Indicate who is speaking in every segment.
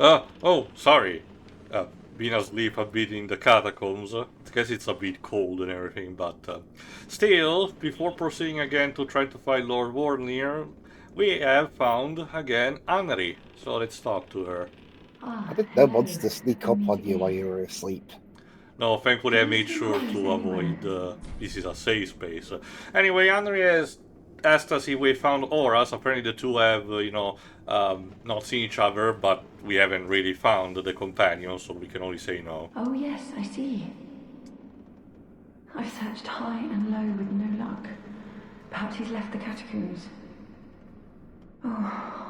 Speaker 1: Oh, sorry. Been asleep a bit in the catacombs. I guess it's a bit cold and everything, but still, before proceeding again to try to find Lord Warnir, we have found again Anri. So let's talk to her.
Speaker 2: Ah,
Speaker 3: I didn't know
Speaker 2: hello.
Speaker 3: monsters sneak up on you while
Speaker 2: Immediately.
Speaker 3: you were asleep.
Speaker 1: No, thankfully I
Speaker 2: Did you
Speaker 1: made
Speaker 2: see my
Speaker 1: sure
Speaker 2: face
Speaker 1: to
Speaker 2: anywhere?
Speaker 1: avoid. This is a safe space. Anyway, Anri has asked us if we found auras. Apparently, the two have, not seen each other, but we haven't really found the companion, so we can only say no.
Speaker 2: Oh, yes, I see. I've searched high and low with no luck. Perhaps he's left the catacombs. Oh,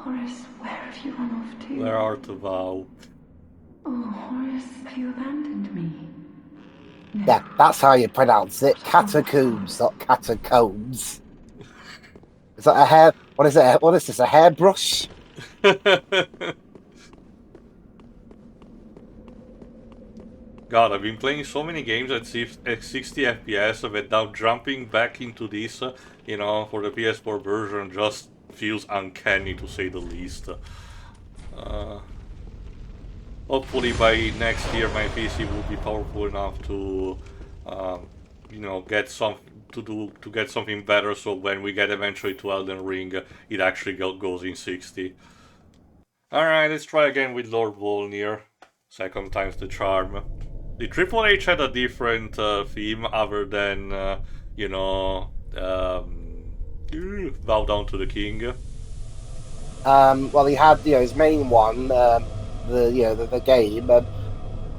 Speaker 2: Horace, where have you run off
Speaker 1: Where
Speaker 2: to?
Speaker 1: art thou?
Speaker 2: Oh, Horace, have you abandoned me? No,
Speaker 3: Yeah, that's how you pronounce it.
Speaker 2: of course
Speaker 3: Catacombs,
Speaker 2: not.
Speaker 3: not catacombs. Is that a hair? What is it? What is this? A hairbrush?
Speaker 1: God, I've been playing so many games at 60 FPS that now jumping back into this, for the PS4 version just feels uncanny to say the least. Uh, Hopefully by next year my PC will be powerful enough to, um, get some to get something better. So when we get eventually to Elden Ring, it actually goes in 60. All right, let's try again with Lord Volnir. Second time's the charm. The Triple H had a different theme other than you know bow down to the king.
Speaker 3: Well, he had his main one, the game.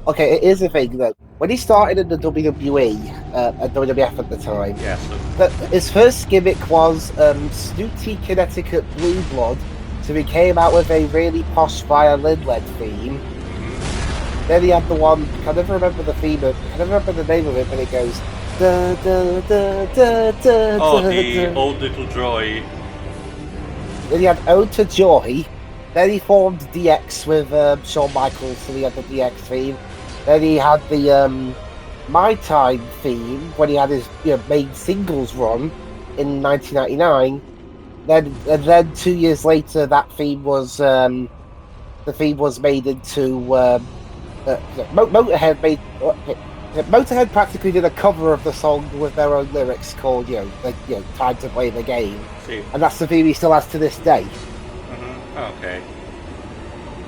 Speaker 3: Okay, it is a thing that when he started in the WWE, at WWF at the time,
Speaker 1: Yes.
Speaker 3: that his first gimmick was snooty Connecticut blue blood. So he came out with a really posh violin-led theme. Then he had the one. I never remember the theme. I never remember the name of it, but it goes da da da da da
Speaker 1: Oh,
Speaker 3: da
Speaker 1: the
Speaker 3: da.
Speaker 1: Ode to Joy.
Speaker 3: Then he had Ode to Joy. Then he formed DX with Shawn Michaels, so he had the DX theme. Then he had the My Time theme when he had his main singles run in 1999. Then 2 years later, that theme was made into Motorhead made. Motorhead practically did a cover of the song with their own lyrics called, "Time to Play the Game,"
Speaker 1: See.
Speaker 3: and that's the theme he still has to this day.
Speaker 1: Okay.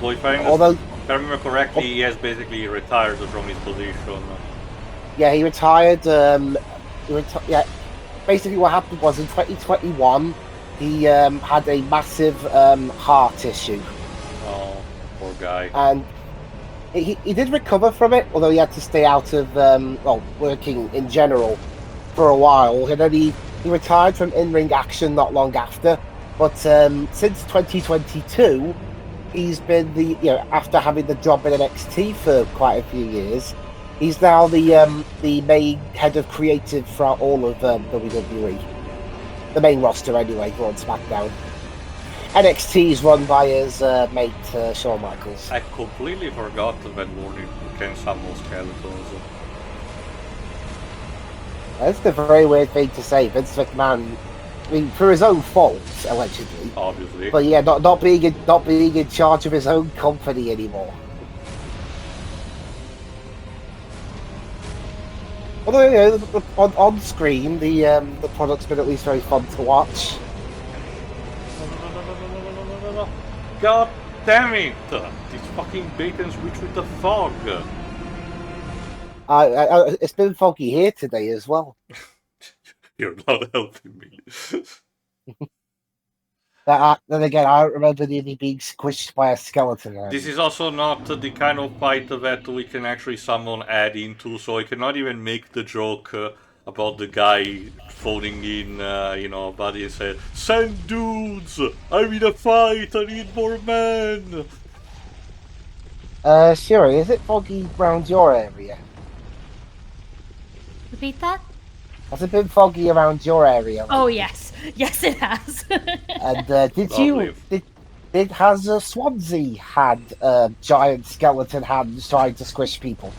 Speaker 1: So if
Speaker 3: Although,
Speaker 1: I remember correctly, he has basically retired from his position.
Speaker 3: yeah, he retired. Yeah, basically what happened was in 2021 he had a massive heart issue,
Speaker 1: Oh, poor guy.
Speaker 3: and he did recover from it, although he had to stay out of working in general for a while, and then he retired from in-ring action not long after. But since 2022, he's been after having the job in NXT for quite a few years, he's now the main head of creative for all of WWE, the main roster anyway, Raw and SmackDown. NXT is run by his mate Shawn Michaels.
Speaker 1: I completely forgot that Warning can summon skeletons.
Speaker 3: That's a very weird thing to say. Vince McMahon, I mean, for his own fault, allegedly.
Speaker 1: Obviously.
Speaker 3: But yeah, not being in charge of his own company anymore. Although on screen, the product's been at least very fun to watch.
Speaker 1: God damn it! This fucking bait and switch with the fog.
Speaker 3: It's been foggy here today as well.
Speaker 1: You're not helping me.
Speaker 3: Then again, I don't remember nearly being squished by a skeleton.
Speaker 1: This is also not the kind of fight that we can actually summon Ed into, so I cannot even make the joke about the guy phoning in, buddy and said, "Send dudes! I'm in a fight, I need more men!"
Speaker 3: Sure, is it foggy around your area?
Speaker 4: Repeat that?
Speaker 3: Has it been foggy around your area?
Speaker 4: Oh yes, yes it has.
Speaker 3: And
Speaker 1: Lovely.
Speaker 3: has Swansea had giant skeleton hands trying to squish people?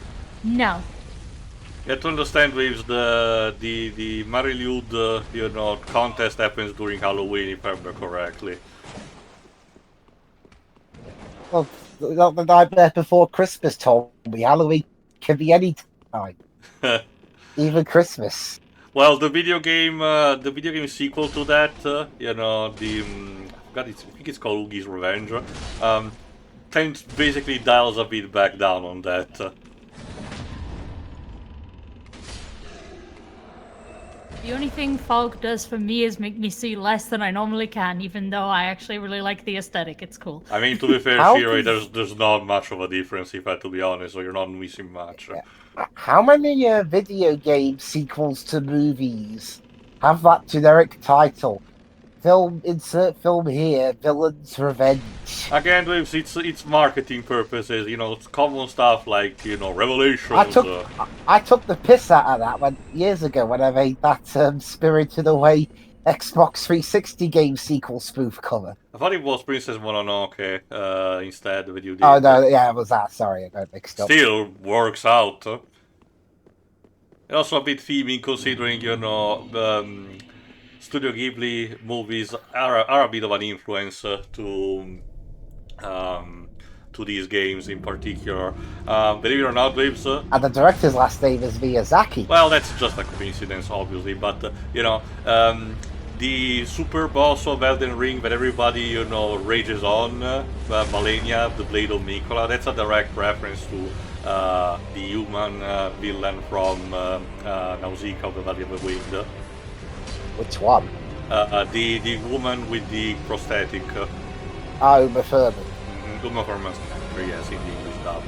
Speaker 4: No.
Speaker 1: You have to understand, Waves, the Marilude, contest happens during Halloween, if I remember correctly.
Speaker 3: Well, The Nightmare Before Christmas told me Halloween can be any time, even Christmas.
Speaker 1: Well, the video game sequel to that, you know, I forgot I think it's called Oogie's Revenge. Tends basically dials a bit back down on that.
Speaker 4: The only thing fog does for me is make me see less than I normally can, even though I actually really like the aesthetic. It's cool.
Speaker 1: I mean, to be fair,
Speaker 3: How
Speaker 1: Shiro,
Speaker 3: does-
Speaker 1: there's not much of a difference, if I have to be honest, so you're not missing much.
Speaker 3: How many video game sequels to movies have that generic title? Film, insert film here, Villain's Revenge.
Speaker 1: Again, it's marketing purposes, you know, it's common stuff like, you know, Revelations.
Speaker 3: I took the piss out of that years ago when I made that Spirited Away Xbox 360 game sequel spoof cover.
Speaker 1: I thought it was Princess Mononoke instead, but you did.
Speaker 3: Oh, no, yeah, it was that. Sorry, I got mixed up.
Speaker 1: Still works out. And also a bit theming considering, you know, Studio Ghibli movies are a bit of an influence to these games in particular. Believe it or not, Waves.
Speaker 3: And the director's last name is Miyazaki.
Speaker 1: Well, that's just a coincidence, obviously, but you know, the super boss of Elden Ring that everybody, you know, rages on, Malenia, the Blade of Nicola, that's a direct reference to the human villain from Nausicaa of the Valley of the Wind.
Speaker 3: Which one?
Speaker 1: The woman with the prosthetic.
Speaker 3: Oh, Uma Thurman.
Speaker 1: Uma Thurman's character, yes, in the English dub.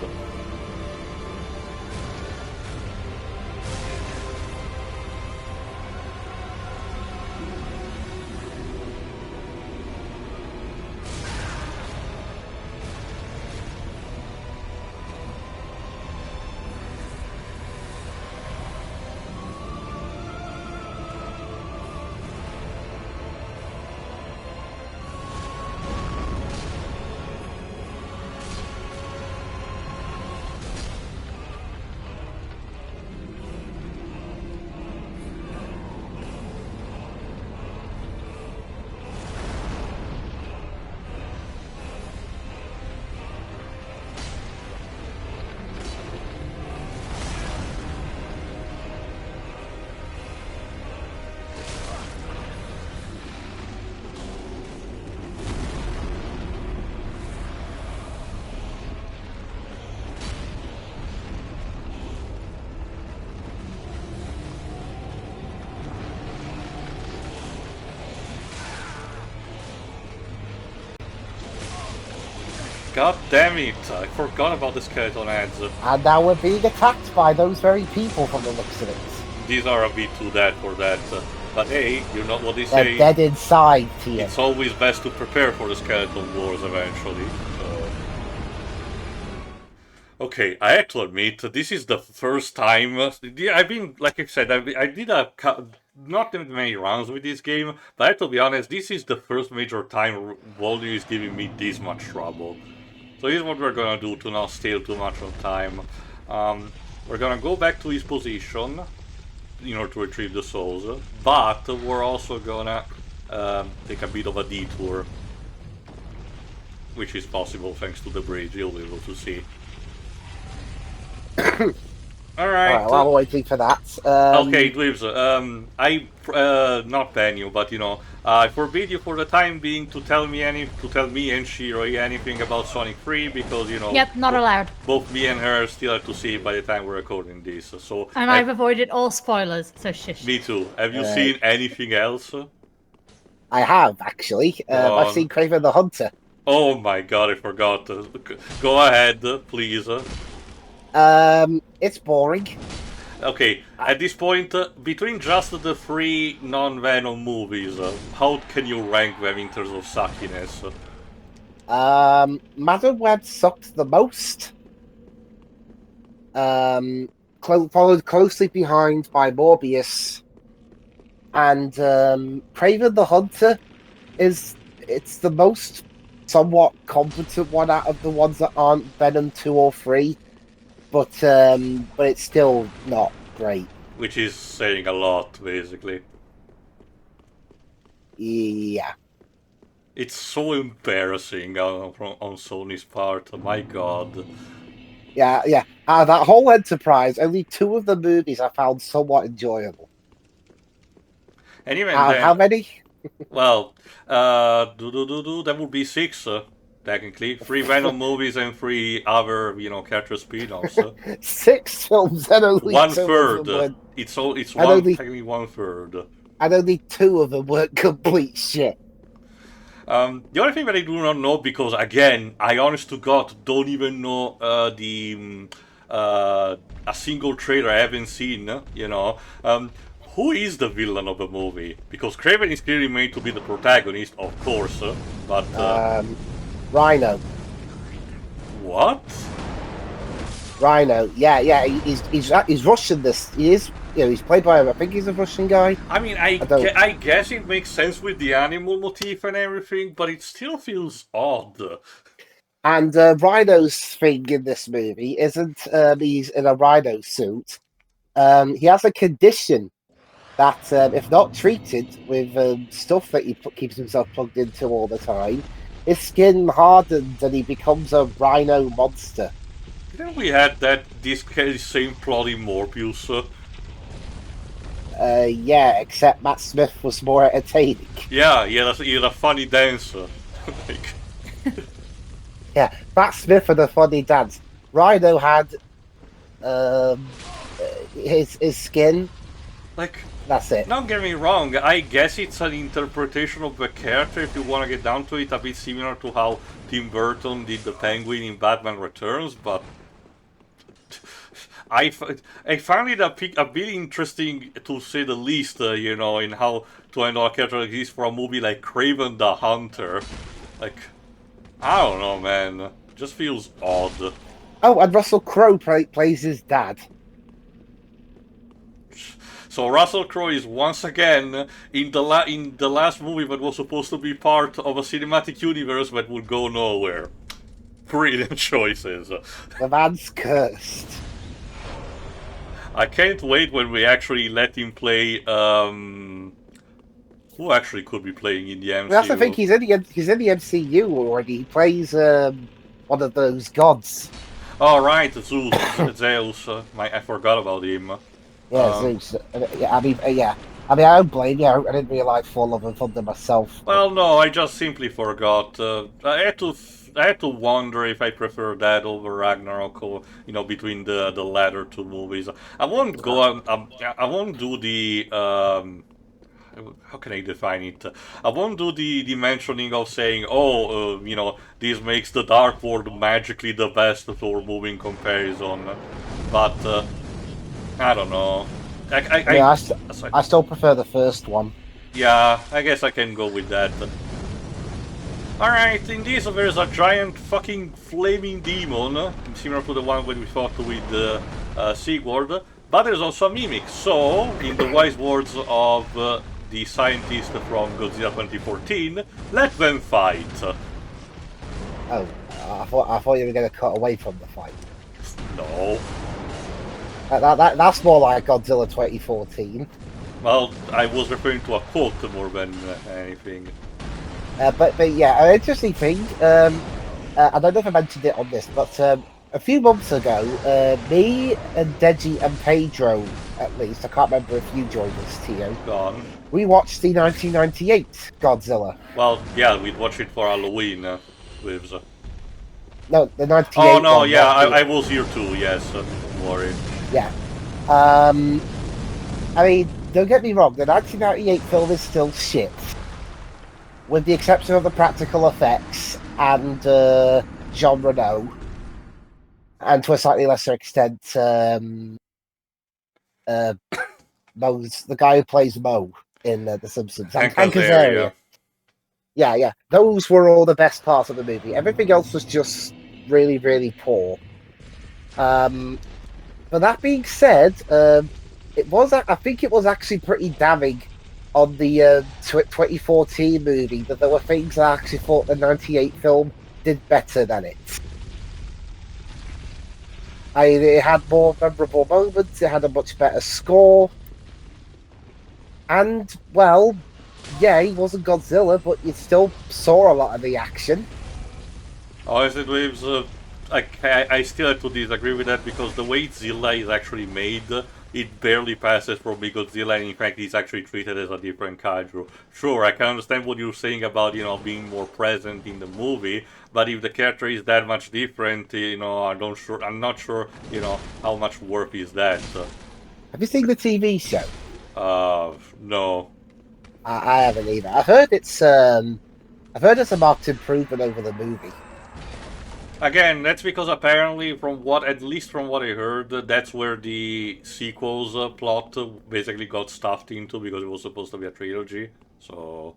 Speaker 1: God damn it! I forgot about the skeleton heads.
Speaker 3: And now we're being attacked by those very people from the looks of it.
Speaker 1: These are a bit too dead for that. But hey, you know what they
Speaker 3: They're
Speaker 1: say.
Speaker 3: dead inside, Tia.
Speaker 1: It's always best to prepare for the skeleton wars eventually. So. Okay, I have to admit, this is the first time. I've been, like I said, I did not that many rounds with this game, but I have to be honest, this is the first major time Volume is giving me this much trouble. So here's what we're gonna do to not steal too much of time. We're gonna go back to his position in order to retrieve the souls, but we're also gonna take a bit of a detour, which is possible thanks to the bridge. You'll be able to see. Alright.
Speaker 3: While we're waiting for that.
Speaker 1: Okay, Dweebs, I not ban you, but you know, I forbid you for the time being to tell me and Shiro anything about Sonic 3 because you know.
Speaker 4: Yep, not allowed.
Speaker 1: Both me and her still have to see it by the time we're recording this. So.
Speaker 4: And I've avoided all spoilers, so shush.
Speaker 1: Me too. Have you seen anything else?
Speaker 3: I have actually. I've seen Kraven the Hunter.
Speaker 1: Oh my god, I forgot. Go ahead, please.
Speaker 3: It's boring.
Speaker 1: Okay, at this point, between just the three non-Venom movies, how can you rank them in terms of suckiness?
Speaker 3: Madam Web sucked the most. Followed closely behind by Morbius. And Kraven the Hunter it's the most somewhat competent one out of the ones that aren't Venom 2 or 3. But it's still not great.
Speaker 1: Which is saying a lot, basically.
Speaker 3: Yeah.
Speaker 1: It's so embarrassing on Sony's part. My God.
Speaker 3: Yeah, yeah. That whole enterprise, only 2 of the movies I found somewhat enjoyable.
Speaker 1: And even
Speaker 3: Out of
Speaker 1: then,
Speaker 3: how many?
Speaker 1: well, that would be 6, technically. 3 Venom movies and 3 other, character spin-offs.
Speaker 3: 6 films and only
Speaker 1: One
Speaker 3: 2 of
Speaker 1: third.
Speaker 3: them were,
Speaker 1: It's
Speaker 3: and
Speaker 1: one
Speaker 3: only
Speaker 1: technically one third.
Speaker 3: and only 2 of them weren't complete shit.
Speaker 1: The only thing that I do not know, because again, I honest to God don't even know a single trailer I haven't seen. Who is the villain of the movie? Because Craven is clearly made to be the protagonist, of course, but
Speaker 3: Rhino.
Speaker 1: what?
Speaker 3: Rhino. Yeah, yeah. He's Russian. He is. He's played by. I think he's a Russian guy.
Speaker 1: I mean, I guess it makes sense with the animal motif and everything, but it still feels odd.
Speaker 3: And Rhino's thing in this movie isn't he's in a rhino suit. He has a condition that, if not treated with stuff that he keeps himself plugged into all the time, his skin hardens and he becomes a rhino monster.
Speaker 1: Didn't we had this same plot in Morbius?
Speaker 3: Yeah, except Matt Smith was more entertaining.
Speaker 1: Yeah, he had a funny dancer. Like,
Speaker 3: Yeah, Matt Smith had a funny dance. Rhino had um, his skin.
Speaker 1: like,
Speaker 3: That's it.
Speaker 1: don't get me wrong, I guess it's an interpretation of the character if you want to get down to it, a bit similar to how Tim Burton did the Penguin in Batman Returns, but I found it a bit interesting to say the least, in how to handle a character like this for a movie like Craven the Hunter. Like, I don't know, man. Just feels odd.
Speaker 3: Oh, and Russell Crowe plays his dad.
Speaker 1: So Russell Crowe is once again in the last movie that was supposed to be part of a cinematic universe that would go nowhere. Brilliant choices.
Speaker 3: The man's cursed.
Speaker 1: I can't wait when we actually let him play. Who actually could be playing in the MCU?
Speaker 3: That's the thing. He's in the MCU already. He plays one of those gods.
Speaker 1: Oh right, Zeus. Zeus. I forgot about him.
Speaker 3: Yeah, Zeus. I mean, I don't blame you. I didn't really like Thor: Love and Thunder myself.
Speaker 1: Well, no, I just simply forgot. I had to wonder if I prefer that over Ragnarok, or between the latter 2 movies. I won't go on. I won't do the. How can I define it? I won't do the mentioning of saying, oh, this makes the Dark World magically the best Thor movie in comparison. But I don't know.
Speaker 3: I still prefer the first one.
Speaker 1: Yeah, I guess I can go with that. Alright, in this there's a giant fucking flaming demon, similar to the one when we fought with Sigurd, but there's also a mimic, so, in the wise words of the scientist from Godzilla 2014, let them fight.
Speaker 3: Oh, I thought you were going to cut away from the fight.
Speaker 1: No.
Speaker 3: That's more like Godzilla 2014.
Speaker 1: Well, I was referring to a quote more than anything.
Speaker 3: But yeah, an interesting thing. I don't know if I mentioned it on this, but a few months ago, me and Deji and Pedro, at least, I can't remember if you joined us, Teo.
Speaker 1: Gone.
Speaker 3: We watched the 1998 Godzilla.
Speaker 1: Well, yeah, we'd watch it for Halloween with.
Speaker 3: No, the 98.
Speaker 1: Oh no,
Speaker 3: one,
Speaker 1: yeah, I was here too. Yes, don't worry.
Speaker 3: Yeah. I mean, don't get me wrong, the 1998 film is still shit. With the exception of the practical effects and Jean Reno. And to a slightly lesser extent, Moe's, the guy who plays Moe in The Simpsons.
Speaker 1: Hank
Speaker 3: Hank
Speaker 1: Azaria.
Speaker 3: Azaria. Yeah. Those were all the best parts of the movie. Everything else was just really, really poor. But that being said, I think it was actually pretty damning on the 2014 movie that there were things I actually thought the 98 film did better than it. It had more memorable moments, it had a much better score, and, well, yeah, he wasn't Godzilla, but you still saw a lot of the action.
Speaker 1: Honestly, Waves, I still have to disagree with that because the way Zilla is actually made, it barely passes for Big Godzilla, and in fact, he's actually treated as a different kaiju. Sure, I can understand what you're saying about, being more present in the movie, but if the character is that much different, I'm not sure, how much work is that.
Speaker 3: Have you seen the TV show?
Speaker 1: No.
Speaker 3: I haven't either. I've heard it's a marked improvement over the movie.
Speaker 1: Again, that's because apparently, at least from what I heard, that's where the sequels plot basically got stuffed into because it was supposed to be a trilogy. So,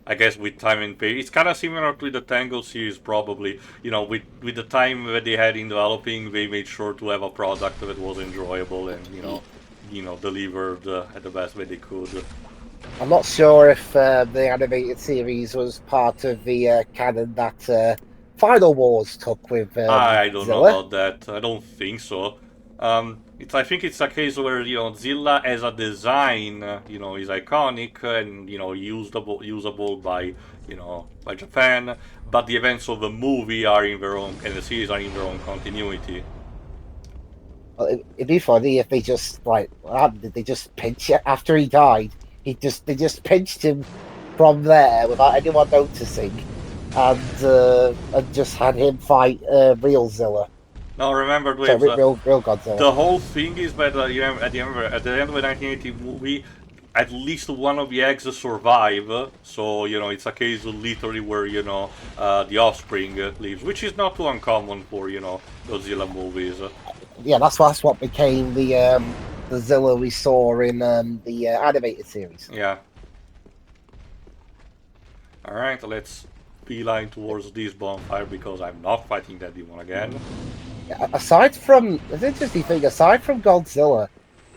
Speaker 1: I guess with time and pace, it's kind of similar to the Tango series, probably. With the time that they had in developing, they made sure to have a product that was enjoyable and delivered at the best way they could.
Speaker 3: I'm not sure if the animated series was part of the canon that Final Wars took with
Speaker 1: I don't know
Speaker 3: Zilla.
Speaker 1: about that. I don't think so. I think it's a case where Zilla as a design, is iconic and usable by by Japan, but the events of the movie are in their own and the series are in their own continuity.
Speaker 3: Well, it'd be funny if they just did they just pinch it after he died? They just pinched him from there without anyone noticing, and just had him fight real Zilla.
Speaker 1: Now remember,
Speaker 3: So,
Speaker 1: Dwayne,
Speaker 3: real Godzilla.
Speaker 1: the whole thing is that at the end of the 1980 movie, at least one of the eggs survive. So it's a case literally where the offspring lives, which is not too uncommon for Godzilla movies.
Speaker 3: Yeah, that's what became the Zilla we saw in the animated series.
Speaker 1: Yeah. All right, let's beeline towards this bonfire because I'm not fighting that demon again.
Speaker 3: Aside from the interesting thing, aside from Godzilla,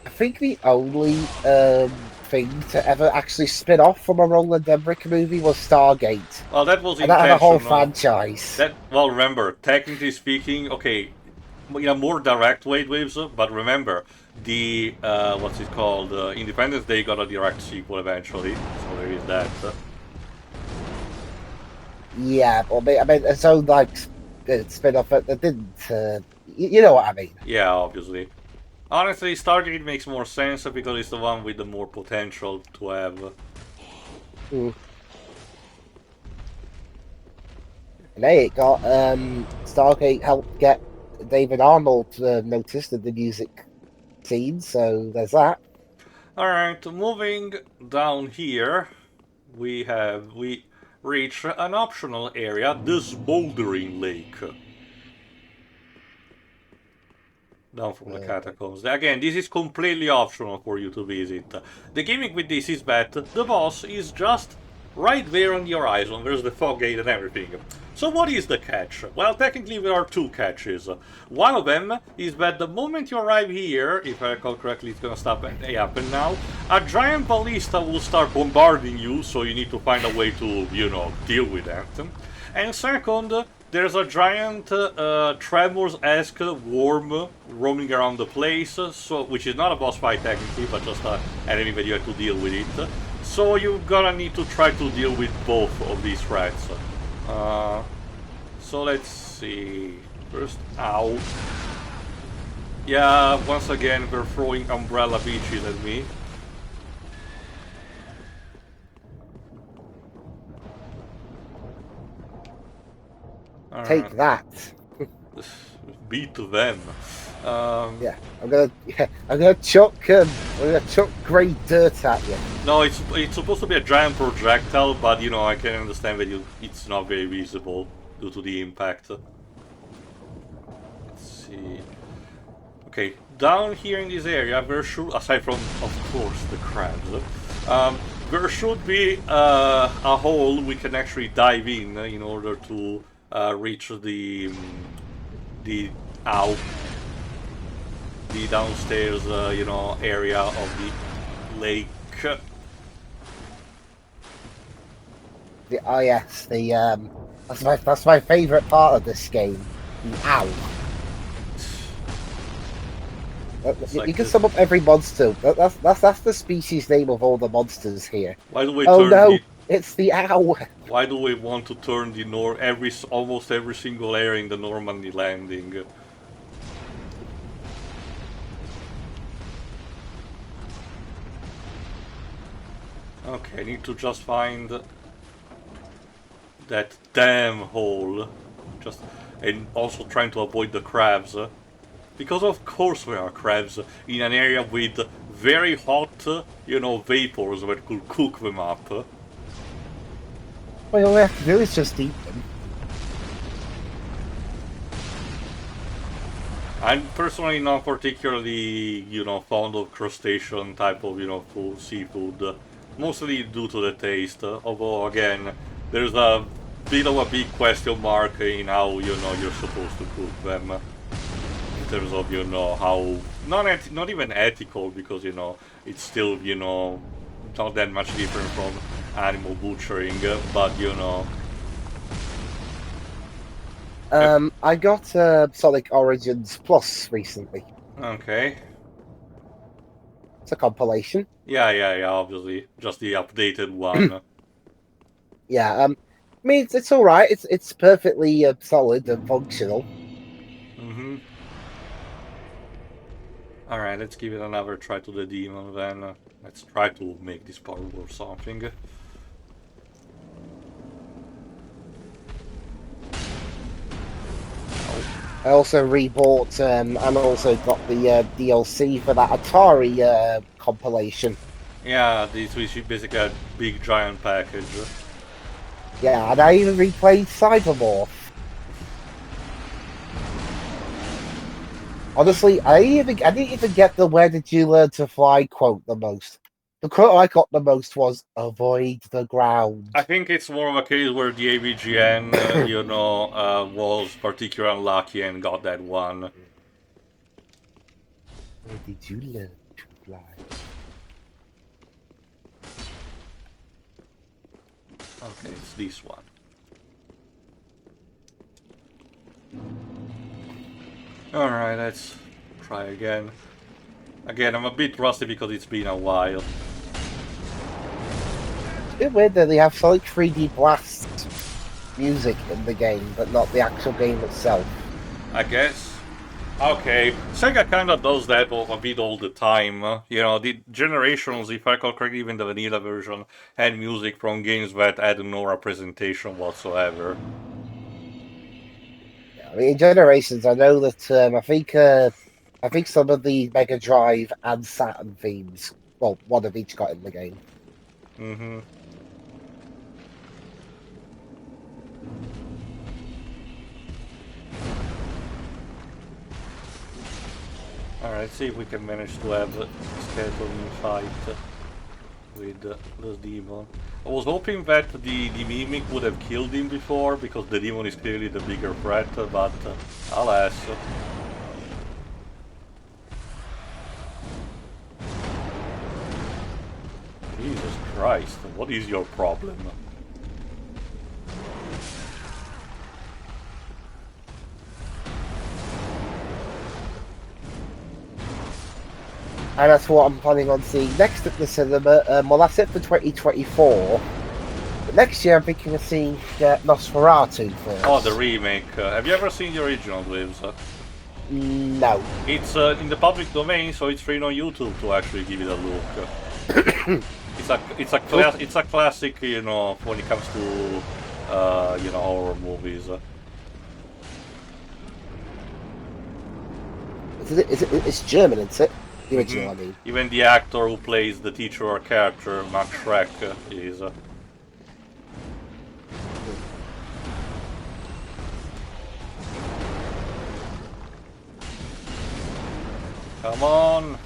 Speaker 3: I think the only thing to ever actually spin off from a Roland Emmerich movie was Stargate.
Speaker 1: Well, that was
Speaker 3: And that had a whole
Speaker 1: intentional.
Speaker 3: franchise.
Speaker 1: Remember, technically speaking, okay, in a more direct way, Waves, but remember, the, what's it called, Independence Day got a direct sequel eventually, so there is that.
Speaker 3: Yeah, but I mean, its own spin off that didn't. You know what I mean?
Speaker 1: Yeah, obviously. Honestly, Stargate makes more sense because it's the one with the more potential to have.
Speaker 3: Mm. And hey, it got Stargate helped get David Arnold noticed in the music scene, so there's that.
Speaker 1: Alright, moving down here, we reach an optional area, the Smoldering Lake. Down from the catacombs. Again, this is completely optional for you to visit. The gimmick with this is that the boss is just right there on the horizon. There's the fog gate and everything. So what is the catch? Well, technically there are two catches. One of them is that the moment you arrive here, if I recall correctly, it's gonna happen now, a giant ballista will start bombarding you, so you need to find a way to, deal with that. And second, there's a giant Tremors-esque worm roaming around the place, which is not a boss fight technically, but just an enemy that you have to deal with it. So you're gonna need to try to deal with both of these threats. So let's see. First, ow. Yeah, once again they're throwing umbrella beaches at me.
Speaker 3: Take that.
Speaker 1: Beat them.
Speaker 3: Yeah, I'm gonna chuck great dirt at you.
Speaker 1: No, it's supposed to be a giant projectile, but I can understand that it's not very visible due to the impact. Let's see. Okay, down here in this area, there should, aside from, of course, the crabs, there should be a hole we can actually dive in order to reach the downstairs, area of the lake.
Speaker 3: Oh yes, that's my favourite part of this game. The owl. You can sum up every monster. That's the species name of all the monsters here.
Speaker 1: Why do we
Speaker 3: Oh
Speaker 1: turn
Speaker 3: no,
Speaker 1: the...
Speaker 3: it's the owl.
Speaker 1: Why do we want to turn the almost every single area in the Normandy landing? Okay, I need to just find that damn hole. And also trying to avoid the crabs. Because of course there are crabs in an area with very hot, vapors that could cook them up.
Speaker 3: Well, all we have to do is just eat them.
Speaker 1: I'm personally not particularly, fond of crustacean type of, seafood. Mostly due to the taste. Although, again, there's a bit of a big question mark in how, you're supposed to cook them. In terms of, how... Not even ethical, because, it's still, not that much different from animal butchering, but,
Speaker 3: I got Sonic Origins Plus recently.
Speaker 1: Okay.
Speaker 3: It's a compilation.
Speaker 1: Yeah, obviously. Just the updated one.
Speaker 3: Yeah, I mean it's all right. It's perfectly solid and functional.
Speaker 1: Mm-hmm. Alright, let's give it another try to the demon then. Let's try to make this powerful or something.
Speaker 3: I also rebought and also got the DLC for that Atari compilation.
Speaker 1: Yeah, this is basically a big giant package.
Speaker 3: Yeah, and I even replayed Cybermorph. Honestly, I didn't even get the "Where did you learn to fly" quote the most. The quote I got the most was "Avoid the ground."
Speaker 1: I think it's more of a case where the AVGN, was particularly unlucky and got that one.
Speaker 3: Where did you learn to fly?
Speaker 1: Okay, it's this one. Alright, let's try again. Again, I'm a bit rusty because it's been a while.
Speaker 3: It's a bit weird that they have Sonic 3D Blast music in the game, but not the actual game itself.
Speaker 1: I guess. Okay, Sega kinda does that a bit all the time. The Generations, if I recall correctly, even the vanilla version, had music from games that had no representation whatsoever.
Speaker 3: Yeah, I mean, in Generations, I know that I think some of the Mega Drive and Saturn themes, well, one of each got in the game.
Speaker 1: Mm-hmm. Alright, let's see if we can manage to have a skeleton fight with the demon. I was hoping that the mimic would have killed him before, because the demon is clearly the bigger threat, but alas. Jesus Christ, what is your problem?
Speaker 3: And that's what I'm planning on seeing next at the cinema. Well, that's it for 2024. But next year, I'm thinking of seeing Nosferatu first.
Speaker 1: Oh, the remake. Have you ever seen the original, Lives?
Speaker 3: No.
Speaker 1: It's in the public domain, so it's free on YouTube to actually give it a look. It's a classic, when it comes to horror movies.
Speaker 3: It's German, isn't it? The original, I mean.
Speaker 1: Even the actor who plays the titular character, Max Schreck, is. Come on!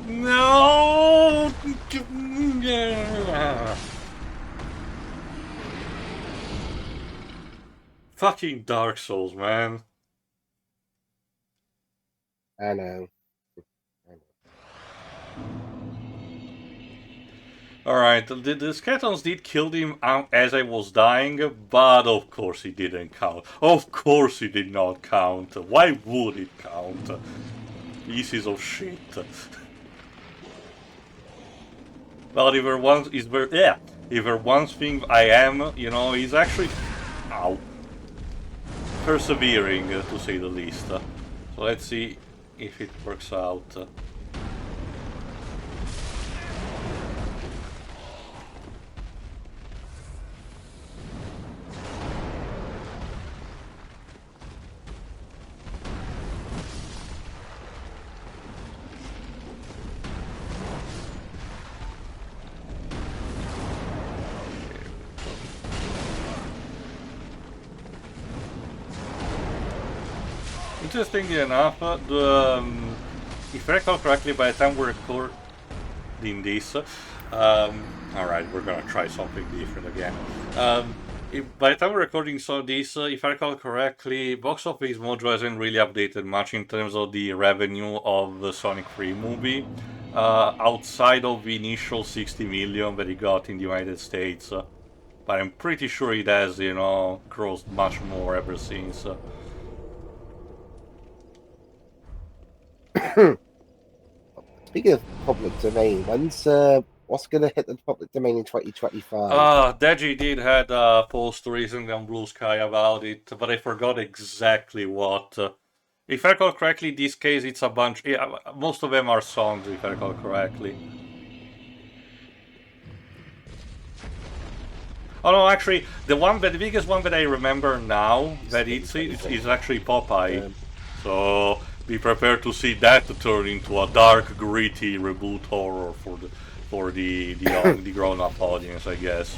Speaker 1: No! Fucking Dark Souls, man.
Speaker 3: I know.
Speaker 1: Alright, the skeletons did kill him as I was dying, but of course it didn't count. Of course it did not count. Why would it count? pieces of shit. Well, if there once is there, yeah, if there one thing I am, you know, is actually, ow, persevering, to say the least. So let's see if it works out. Interestingly enough, if I recall correctly, by the time we're recording this, alright, we're gonna try something different again. By the time we're recording this, if I recall correctly, Box Office Mojo hasn't really updated much in terms of the revenue of the Sonic 3 movie, outside of the initial 60 million that it got in the United States. But I'm pretty sure it has, you know, grossed much more ever since.
Speaker 3: Speaking of public domain, what's going to hit the public domain in 2025?
Speaker 1: Deji did had a post recently on Blue Sky about it, but I forgot exactly what. If I recall correctly, in this case it's a bunch. Yeah, most of them are songs, if I recall correctly. Oh no, actually, the biggest one that I remember now that it's is actually Popeye. So be prepared to see that turn into a dark, gritty reboot horror for the grown-up audience, I guess.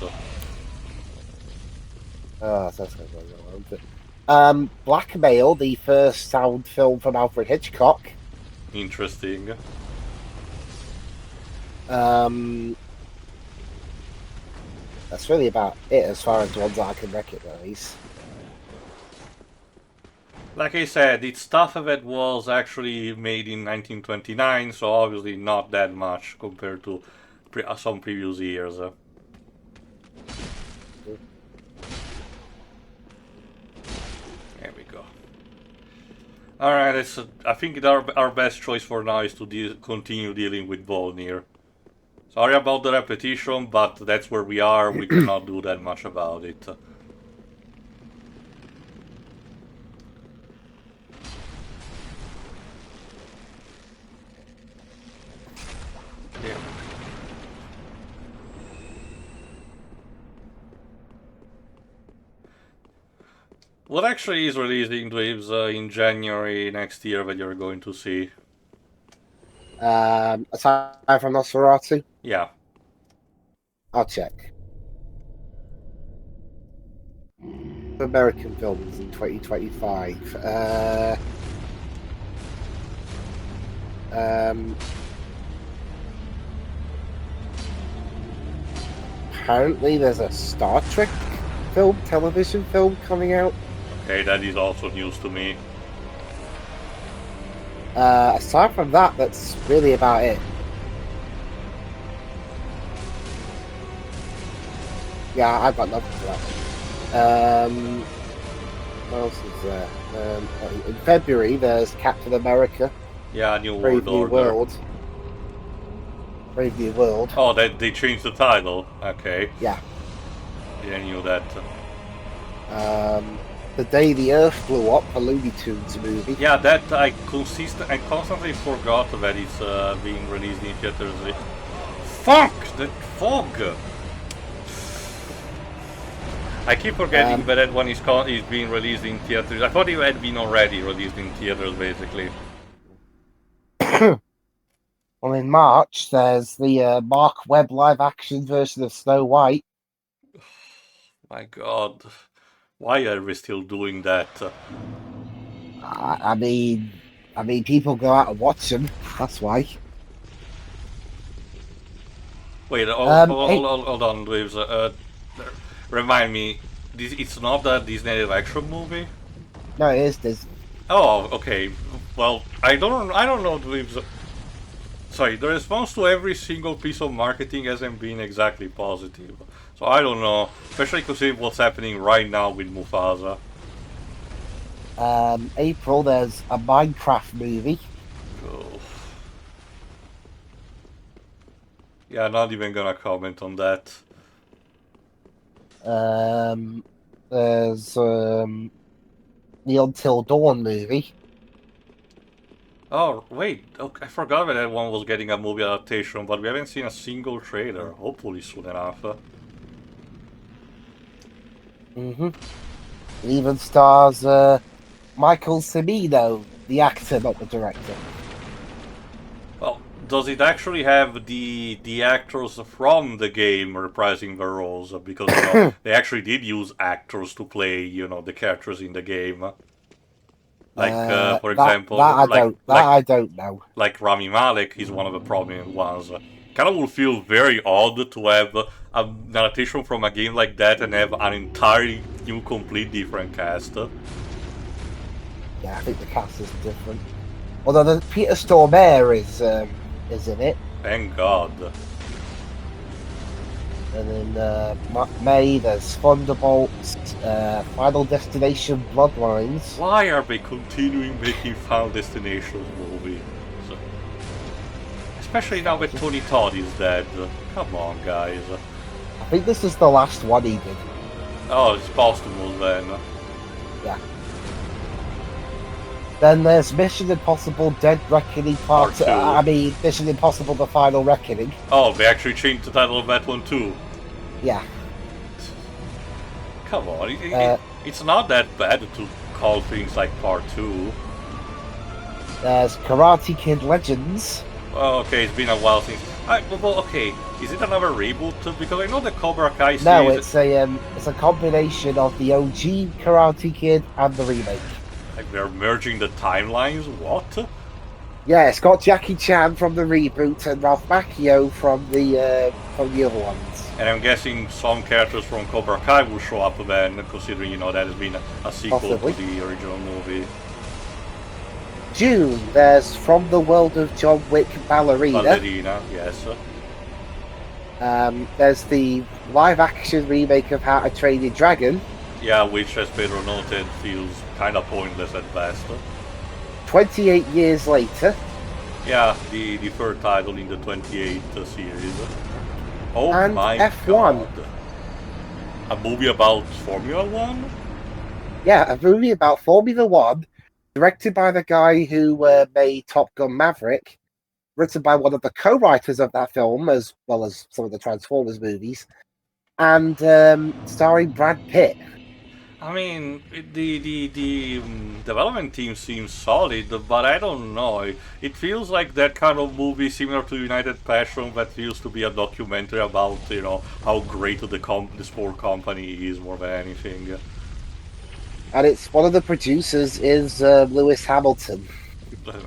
Speaker 3: That's going on. Blackmail, the first sound film from Alfred Hitchcock.
Speaker 1: Interesting.
Speaker 3: That's really about it as far as the ones that I can recognize.
Speaker 1: Like I said, it's stuff that was actually made in 1929, so obviously not that much compared to some previous years. There we go. Alright, I think our best choice for now is to continue dealing with Volnir. Sorry about the repetition, but that's where we are. We cannot do that much about it. Yeah. What actually is releasing Dweebs in January next year that you're going to see?
Speaker 3: Aside from Nosferatu?
Speaker 1: Yeah.
Speaker 3: I'll check. American films in 2025. Apparently there's a Star Trek television film coming out.
Speaker 1: Okay, that is also news to me.
Speaker 3: Aside from that, that's really about it. Yeah, I've got nothing for that. What else is there? In February, there's Captain America.
Speaker 1: Yeah, New
Speaker 3: Brave
Speaker 1: World
Speaker 3: New
Speaker 1: Order.
Speaker 3: World. Brave New World.
Speaker 1: Oh, they changed the title. Okay.
Speaker 3: Yeah.
Speaker 1: Yeah, I knew that.
Speaker 3: The Day the Earth Blew Up, a Looney Tunes movie.
Speaker 1: Yeah, that I constantly forgot that it's being released in theaters. Fuck! That fog! I keep forgetting that one is being released in theaters. I thought it had been already released in theaters, basically.
Speaker 3: Well, in March, there's the Mark Webb live-action version of Snow White.
Speaker 1: My God, why are we still doing that?
Speaker 3: I mean, people go out and watch them. That's why.
Speaker 1: Wait, hold on, Dweebs. Remind me, it's not a Disney action movie?
Speaker 3: No, it is Disney.
Speaker 1: Oh, okay. Well, I don't know, Dweebs. Sorry, the response to every single piece of marketing hasn't been exactly positive. So I don't know, especially considering what's happening right now with Mufasa.
Speaker 3: April, there's a Minecraft movie.
Speaker 1: Cool. Yeah, not even gonna comment on that.
Speaker 3: There's the Until Dawn movie.
Speaker 1: Oh, wait. Okay, I forgot that one was getting a movie adaptation, but we haven't seen a single trailer. Hopefully soon enough.
Speaker 3: Mm-hmm. It even stars Michael Cimino, the actor, not the director.
Speaker 1: Well, does it actually have the actors from the game reprising their roles? Because, they actually did use actors to play, the characters in the game. Like, for example,
Speaker 3: I don't know.
Speaker 1: like Rami Malek, he's one of the prominent ones. Kind of would feel very odd to have a adaptation from a game like that and have an entirely new, complete different cast.
Speaker 3: Yeah, I think the cast is different. Although the Peter Stormare is in it.
Speaker 1: Thank God.
Speaker 3: And then May, there's Thunderbolts, Final Destination Bloodlines.
Speaker 1: Why are they continuing making Final Destination movies? Especially now that Tony Todd is dead. Come on, guys.
Speaker 3: I think this is the last one he did.
Speaker 1: Oh, it's posthumous then.
Speaker 3: Yeah. Then there's Mission Impossible Dead Reckoning Part 2. I mean, Mission Impossible The Final Reckoning.
Speaker 1: Oh, they actually changed the title of that one too.
Speaker 3: Yeah.
Speaker 1: Come on, it's not that bad to call things like Part 2.
Speaker 3: There's Karate Kid Legends.
Speaker 1: Oh, okay, it's been a while since... well, okay, is it another reboot? Because I know the Cobra Kai series...
Speaker 3: No, it's a combination of the OG Karate Kid and the remake.
Speaker 1: Like, they're merging the timelines? What?
Speaker 3: Yeah, it's got Jackie Chan from the reboot and Ralph Macchio from the other ones.
Speaker 1: And I'm guessing some characters from Cobra Kai will show up then, considering, that has been a sequel
Speaker 3: Possibly.
Speaker 1: to the original movie.
Speaker 3: June, there's From the World of John Wick Ballerina.
Speaker 1: Ballerina, yes.
Speaker 3: There's the live-action remake of How to Train Your Dragon.
Speaker 1: Yeah, which, as Pedro noted, feels kind of pointless at best.
Speaker 3: 28 years later.
Speaker 1: Yeah, the third title in the 28 series. Oh
Speaker 3: and
Speaker 1: my
Speaker 3: F1.
Speaker 1: God. A movie about Formula One?
Speaker 3: Yeah, a movie about Formula One, directed by the guy who made Top Gun Maverick, written by one of the co-writers of that film, as well as some of the Transformers movies, and starring Brad Pitt.
Speaker 1: I mean, the development team seems solid, but I don't know. It feels like that kind of movie similar to United Passion that feels to be a documentary about, how great the sport company is more than anything.
Speaker 3: And it's one of the producers is Lewis Hamilton.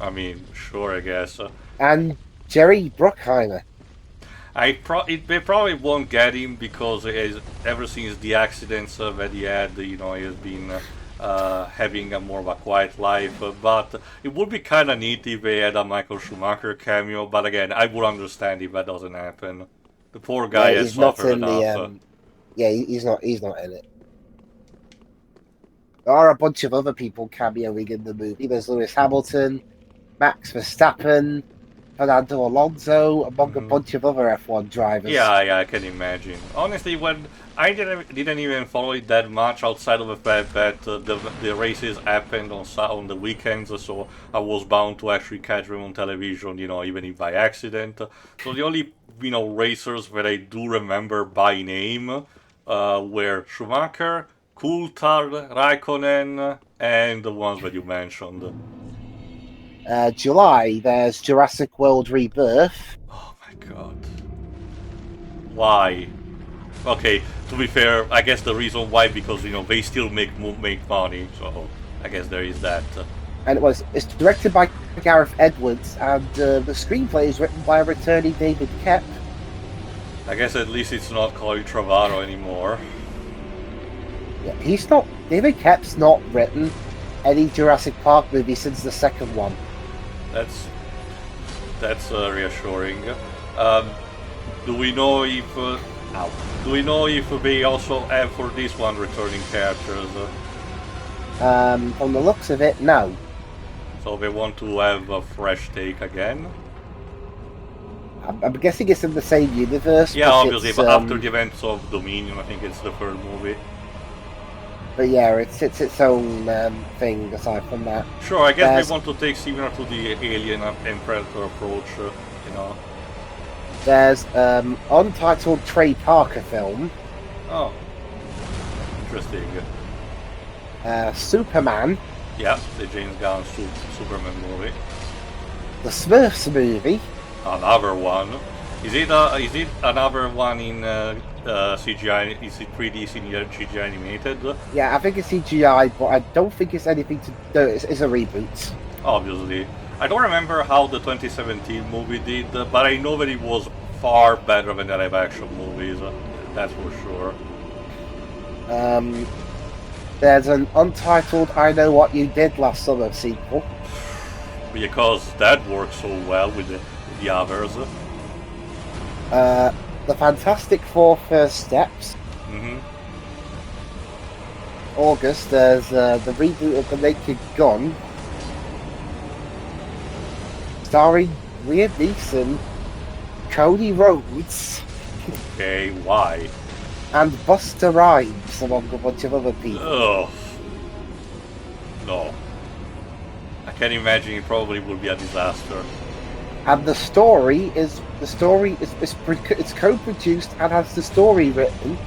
Speaker 1: I mean, sure, I guess.
Speaker 3: And Jerry Bruckheimer.
Speaker 1: They probably won't get him because ever since the accidents that he had, he has been having a more of a quiet life. But it would be kind of neat if they had a Michael Schumacher cameo. But again, I would understand if that doesn't happen. The poor guy has suffered enough.
Speaker 3: He's not in it. There are a bunch of other people cameoing in the movie. There's Lewis Hamilton, Max Verstappen, Fernando Alonso, among a bunch of other F1 drivers.
Speaker 1: Yeah, I can imagine. Honestly, when I didn't even follow it that much outside of the fact that the races happened on the weekends, so I was bound to actually catch them on television, even if by accident. So the only racers that I do remember by name were Schumacher, Coulthard, Raikkonen, and the ones that you mentioned.
Speaker 3: July, there's Jurassic World Rebirth.
Speaker 1: Oh my God. Why? Okay, to be fair, I guess the reason why, because, they still make money, so I guess there is that.
Speaker 3: And it's directed by Gareth Edwards, and the screenplay is written by returning David Koepp.
Speaker 1: I guess at least it's not Chloe Travaro anymore.
Speaker 3: Yeah, David Koepp's not written any Jurassic Park movie since the second one.
Speaker 1: That's reassuring. Do we know if they also have for this one returning characters?
Speaker 3: From the looks of it, no.
Speaker 1: So they want to have a fresh take again?
Speaker 3: I'm guessing it's in the same universe.
Speaker 1: Yeah,
Speaker 3: but
Speaker 1: obviously,
Speaker 3: it's,
Speaker 1: but after the events of Dominion, I think it's the third movie.
Speaker 3: But yeah, it's its own thing aside from that.
Speaker 1: Sure, I guess we want to take similar to the Alien and Predator approach, you know.
Speaker 3: There's untitled Trey Parker film.
Speaker 1: Oh, interesting.
Speaker 3: Superman.
Speaker 1: Yeah, the James Gunn Superman movie.
Speaker 3: The Smurfs movie.
Speaker 1: Another one. Is it another one in CGI? Is it 3D CGI animated?
Speaker 3: Yeah, I think it's CGI, but I don't think it's anything to do. It's a reboot.
Speaker 1: Obviously. I don't remember how the 2017 movie did, but I know that it was far better than the live action movies. That's for sure.
Speaker 3: There's an untitled I Know What You Did Last Summer sequel.
Speaker 1: Because that works so well with the others.
Speaker 3: The Fantastic Four First Steps.
Speaker 1: Mm-hmm.
Speaker 3: August, there's the reboot of The Naked Gun. Starring Liam Neeson, Cody Rhodes.
Speaker 1: Okay, why?
Speaker 3: And Busta Rhymes, among a bunch of other people.
Speaker 1: Ugh. No. I can imagine it probably will be a disaster.
Speaker 3: And the story is co-produced and has the story written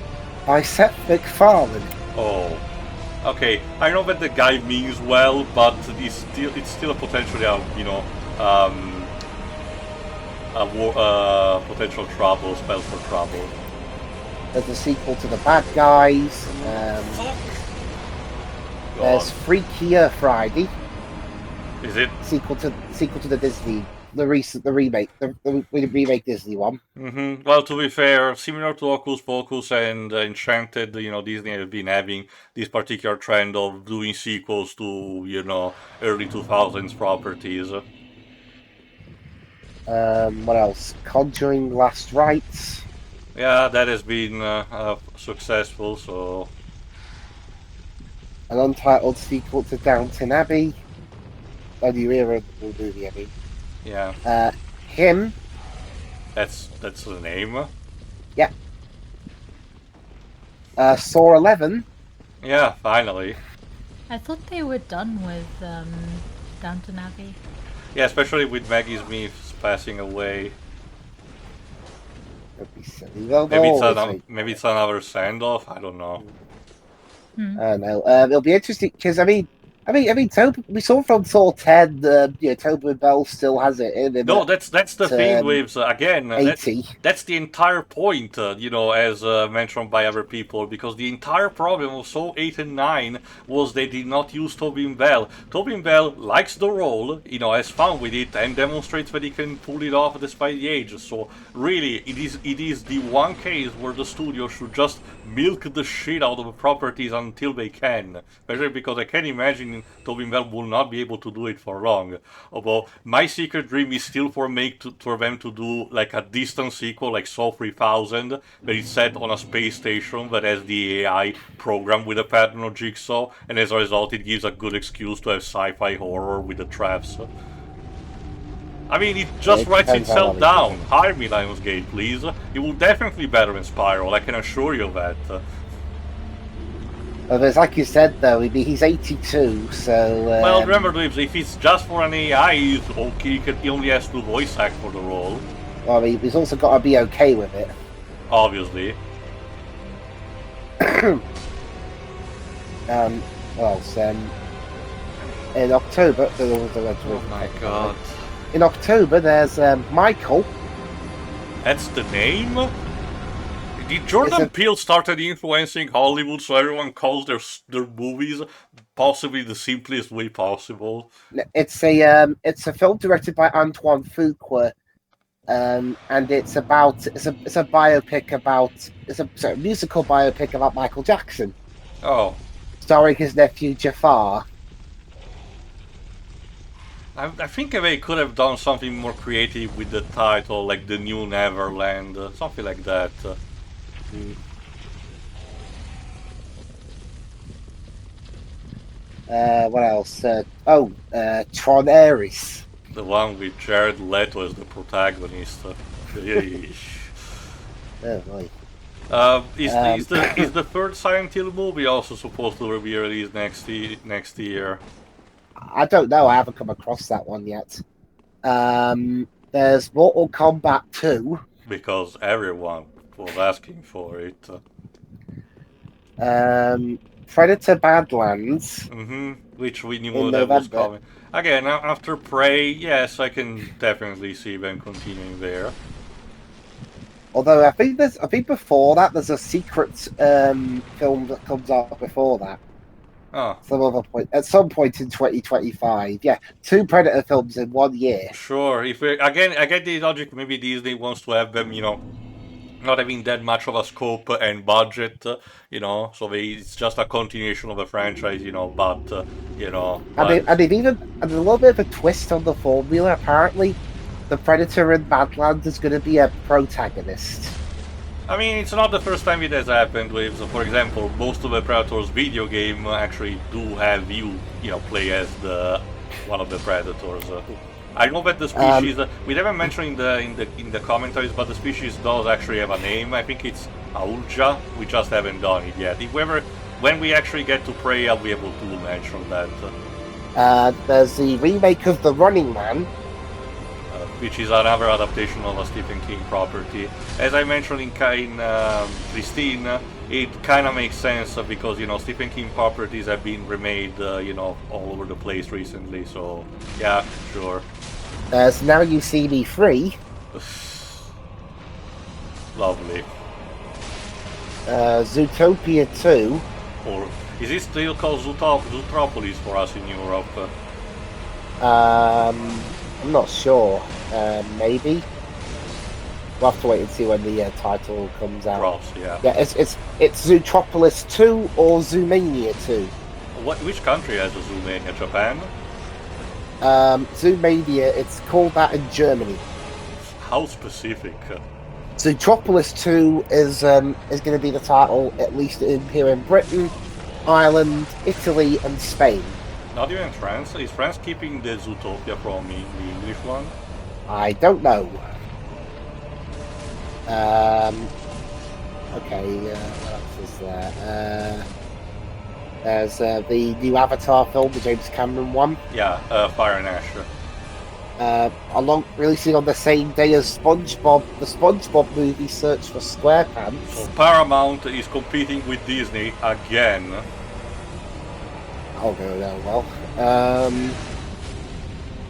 Speaker 3: by Seth MacFarlane.
Speaker 1: Oh. Okay, I know that the guy means well, but it's still a potentially potential trouble, spell for trouble.
Speaker 3: There's a sequel to The Bad Guys. There's Freakier Friday.
Speaker 1: Is it?
Speaker 3: Sequel to the Disney, the remake Disney one.
Speaker 1: Mm-hmm. Well, to be fair, similar to Hocus Pocus and Enchanted, Disney have been having this particular trend of doing sequels to, early 2000s properties.
Speaker 3: What else? Conjuring Last Rites.
Speaker 1: Yeah, that has been successful, so...
Speaker 3: An untitled sequel to Downton Abbey. A new era movie, I mean.
Speaker 1: Yeah.
Speaker 3: Him.
Speaker 1: That's the name?
Speaker 3: Yeah. Saw 11.
Speaker 1: Yeah, finally.
Speaker 4: I thought they were done with Downton Abbey.
Speaker 1: Yeah, especially with Maggie Smith passing away.
Speaker 3: That'd be silly.
Speaker 1: Maybe it's another send-off. I don't know.
Speaker 3: I know. It'll be interesting because we saw from Saw 10. Tobin Bell still has it in him.
Speaker 1: No, that's the thing with again.
Speaker 3: 80.
Speaker 1: That's the entire point. As mentioned by other people, because the entire problem of Saw 8 and 9 was they did not use Tobin Bell. Tobin Bell likes the role, has fun with it, and demonstrates that he can pull it off despite the age. So really, it is the one case where the studio should just milk the shit out of the properties until they can. Especially because I can imagine Tobin Bell will not be able to do it for long. Although my secret dream is still for them to do like a distant sequel like Saw 3000, that is set on a space station that has the AI programmed with a pattern of Jigsaw, and as a result it gives a good excuse to have sci-fi horror with the traps. I mean, it just writes itself down. Hire me, Lionsgate, please. It will definitely be better than Spiral, I can assure you of that.
Speaker 3: There's, like you said, though, he's 82, so...
Speaker 1: Well, remember, Dweebs, if it's just for an AI, he's okay, he only has to voice act for the role.
Speaker 3: Well, he's also got to be okay with it.
Speaker 1: Obviously.
Speaker 3: What else? In October...
Speaker 1: Oh my god.
Speaker 3: In October, there's Michael.
Speaker 1: That's the name? Did Jordan Peele started influencing Hollywood so everyone calls their movies possibly the simplest way possible?
Speaker 3: It's a film directed by Antoine Fuqua, and it's a biopic about a musical biopic about Michael Jackson.
Speaker 1: Oh.
Speaker 3: Starring his nephew Jafar.
Speaker 1: I think they could have done something more creative with the title, like The New Neverland, something like that.
Speaker 3: What else? Tron Ares.
Speaker 1: The one with Jared Leto as the protagonist. Yay.
Speaker 3: Oh, boy.
Speaker 1: Is the third Silent Hill movie also supposed to be released next year?
Speaker 3: I don't know. I haven't come across that one yet. There's Mortal Kombat 2.
Speaker 1: Because everyone was asking for it.
Speaker 3: Predator Badlands
Speaker 1: Which we knew
Speaker 3: in
Speaker 1: that was
Speaker 3: November.
Speaker 1: coming. Again, after Prey, yes, I can definitely see them continuing there.
Speaker 3: Although I think before that there's a secret film that comes out before that.
Speaker 1: Oh,
Speaker 3: At some point in 2025. Yeah, 2 Predator films in 1 year.
Speaker 1: sure. If we, again, I get the logic. Maybe Disney wants to have them, not having that much of a scope and budget, so it's just a continuation of a franchise, but, but
Speaker 3: And they've even and a little bit of a twist on the formula. Apparently, the Predator in Badlands is going to be a protagonist.
Speaker 1: I mean, it's not the first time it has happened with, so for example, most of the Predators video game actually do have you, play as one of the Predators. I know that the species we never mentioned in the commentaries, but the species does actually have a name. I think it's Aulja. We just haven't done it yet. When we actually get to Prey, I'll be able to mention that.
Speaker 3: There's the remake of The Running Man.
Speaker 1: Which is another adaptation of a Stephen King property. As I mentioned in Christine, it kind of makes sense because Stephen King properties have been remade all over the place recently. So yeah, sure.
Speaker 3: There's Now You See Me Free.
Speaker 1: Lovely.
Speaker 3: Zootopia 2.
Speaker 1: Or is it still called Zootropolis for us in Europe?
Speaker 3: I'm not sure. Maybe. We'll have to wait and see when the title comes out.
Speaker 1: Drops, yeah.
Speaker 3: Yeah, it's Zootropolis 2 or Zoomania 2.
Speaker 1: Which country has a Zoomania? Japan?
Speaker 3: Zoomania, it's called that in Germany.
Speaker 1: How specific?
Speaker 3: Zootropolis 2 is going to be the title, at least here in Britain, Ireland, Italy, and Spain.
Speaker 1: Not even France? Is France keeping the Zootopia from the English one?
Speaker 3: I don't know. Okay, what else is there? There's the new Avatar film, the James Cameron one.
Speaker 1: Yeah, Fire and Ash.
Speaker 3: Releasing on the same day as SpongeBob, the SpongeBob movie Search for SquarePants.
Speaker 1: So Paramount is competing with Disney again.
Speaker 3: Oh, no, well.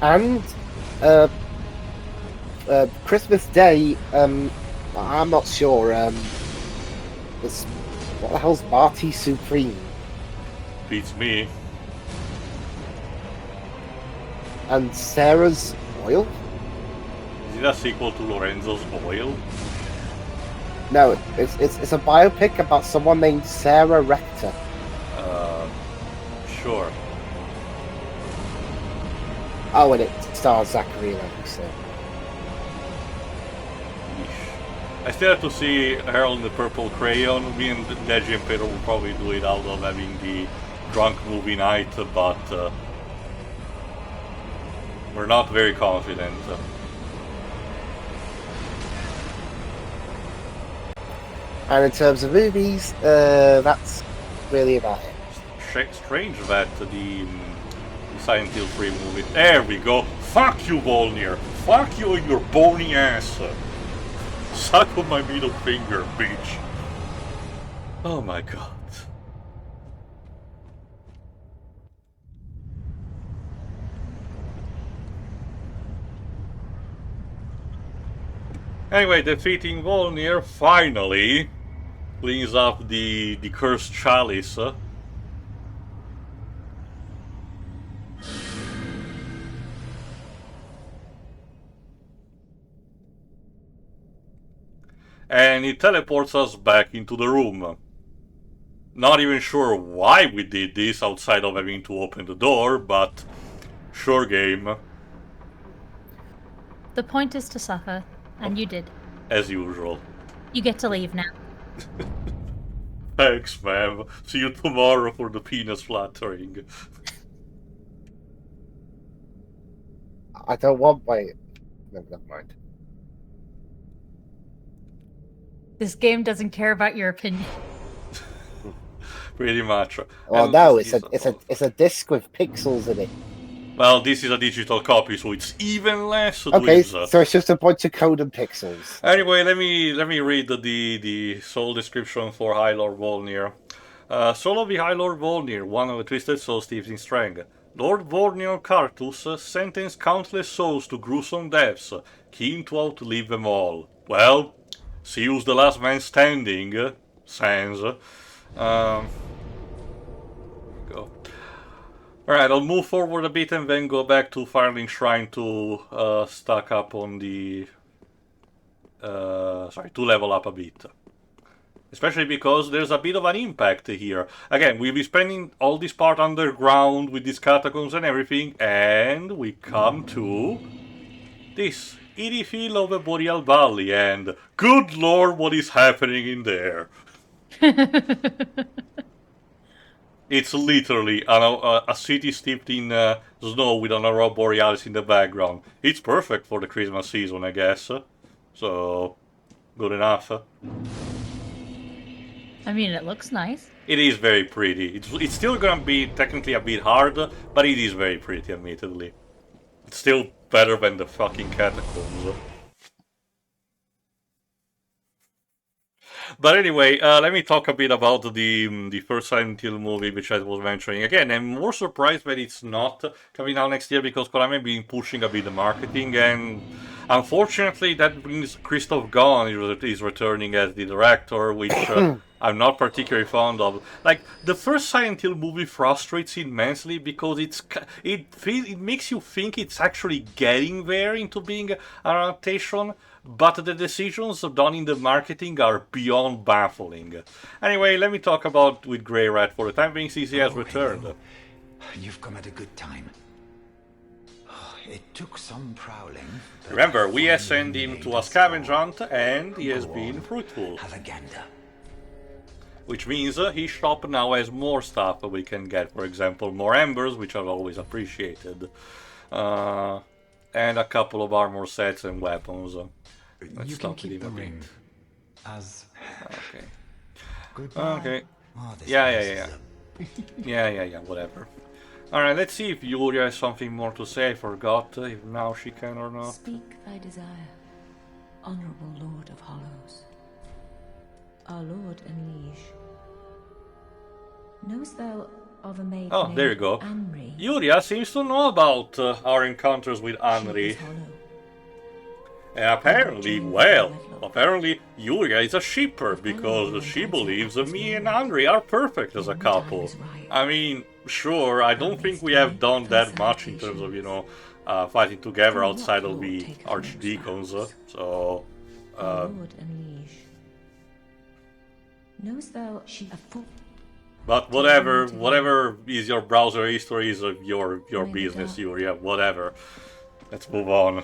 Speaker 3: And Christmas Day, I'm not sure. What the hell's Barty Supreme?
Speaker 1: Beats me.
Speaker 3: And Sarah's Oil?
Speaker 1: Is it a sequel to Lorenzo's Oil?
Speaker 3: No, it's a biopic about someone named Sarah Rector.
Speaker 1: Sure.
Speaker 3: Oh, and it stars Zachary Levi.
Speaker 1: I still have to see her on the Purple Crayon. Me and Deji and Pedro will probably do it out of having the drunk movie night, but we're not very confident.
Speaker 3: And in terms of movies, that's really about it.
Speaker 1: Strange that the Silent Hill 3 movie. There we go. Fuck you, Volnir. Fuck you and your bony ass. Suck on my middle finger, bitch. Oh my god. Anyway, defeating Volnir finally cleans up the cursed chalice. And it teleports us back into the room. Not even sure why we did this outside of having to open the door, but sure game.
Speaker 4: The point is to suffer, and you did.
Speaker 1: As usual.
Speaker 4: You get to leave now.
Speaker 1: Thanks, ma'am. See you tomorrow for the penis flattering.
Speaker 3: I don't want my... No, never mind.
Speaker 4: This game doesn't care about your opinion.
Speaker 1: Pretty much.
Speaker 3: Well,
Speaker 1: And
Speaker 3: no,
Speaker 1: this
Speaker 3: it's a disc with pixels in it.
Speaker 1: Well, this is a digital copy, so it's even less.
Speaker 3: Okay,
Speaker 1: Dweebs.
Speaker 3: so it's just a bunch of code and pixels.
Speaker 1: Anyway, let me read the soul description for High Lord Volnir. Soul of the High Lord Volnir, one of the twisted souls steeped in strength. Lord Volnir Cartus sentenced countless souls to gruesome deaths, keen to outlive them all. Well, see who's the last man standing, sans. Go. Alright, I'll move forward a bit and then go back to Firelink Shrine to stack up on the... to level up a bit. Especially because there's a bit of an impact here. Again, we'll be spending all this part underground with these catacombs and everything, and we come to... this eerie feel of the Boreal Valley, and good lord, what is happening in there? It's literally a city steeped in snow with an aurora borealis in the background. It's perfect for the Christmas season, I guess. So, good enough.
Speaker 4: I mean, it looks nice.
Speaker 1: It is very pretty. It's still gonna be technically a bit hard, but it is very pretty, admittedly. It's still better than the fucking catacombs. But anyway, let me talk a bit about the first Silent Hill movie, which I was mentioning. Again, I'm more surprised that it's not coming out next year, because Konami have been pushing a bit the marketing, and unfortunately that brings Christoph Gahn is returning as the director, which I'm not particularly fond of. Like, the first Silent Hill movie frustrates immensely because it makes you think it's actually getting there into being an adaptation, but the decisions done in the marketing are beyond baffling. Anyway, let me talk about with Grey Rat. For the time being, CC has returned.
Speaker 5: Hello. You've come at a good time. It took some prowling.
Speaker 1: Remember, we assigned him to a scavenge hunt, and he has been fruitful.
Speaker 5: Have a gander.
Speaker 1: Which means his shop now has more stuff we can get. For example, more embers, which are always appreciated. And a couple of armor sets and weapons. Let's
Speaker 5: You
Speaker 1: stop
Speaker 5: can
Speaker 1: with
Speaker 5: keep
Speaker 1: him
Speaker 5: the
Speaker 1: a bit.
Speaker 5: ring. As
Speaker 1: Okay.
Speaker 5: goodbye.
Speaker 1: Okay.
Speaker 5: Oh, this
Speaker 1: Yeah,
Speaker 5: place
Speaker 1: yeah,
Speaker 5: is
Speaker 1: yeah, whatever. Alright, let's see if Yuria has something more to say. I forgot if now she can or not.
Speaker 6: Speak thy desire, honourable Lord of Hollows. Our Lord and Liege. Knowest thou of a maid
Speaker 1: Oh,
Speaker 6: named
Speaker 1: there you go.
Speaker 6: Anri?
Speaker 1: Yuria seems to know about our encounters with
Speaker 6: She
Speaker 1: Anri.
Speaker 6: is hollow.
Speaker 1: And apparently Yuria is a shipper, because she believes that me and Anri are perfect as a couple. I mean, sure, I don't think we have done that much in terms of, you know, fighting together outside of the archdeacons, so...
Speaker 6: Our Lord and Liege. Knowest thou she a fool?
Speaker 1: But whatever is your browser history is of your business, Yuria, whatever. Let's move on.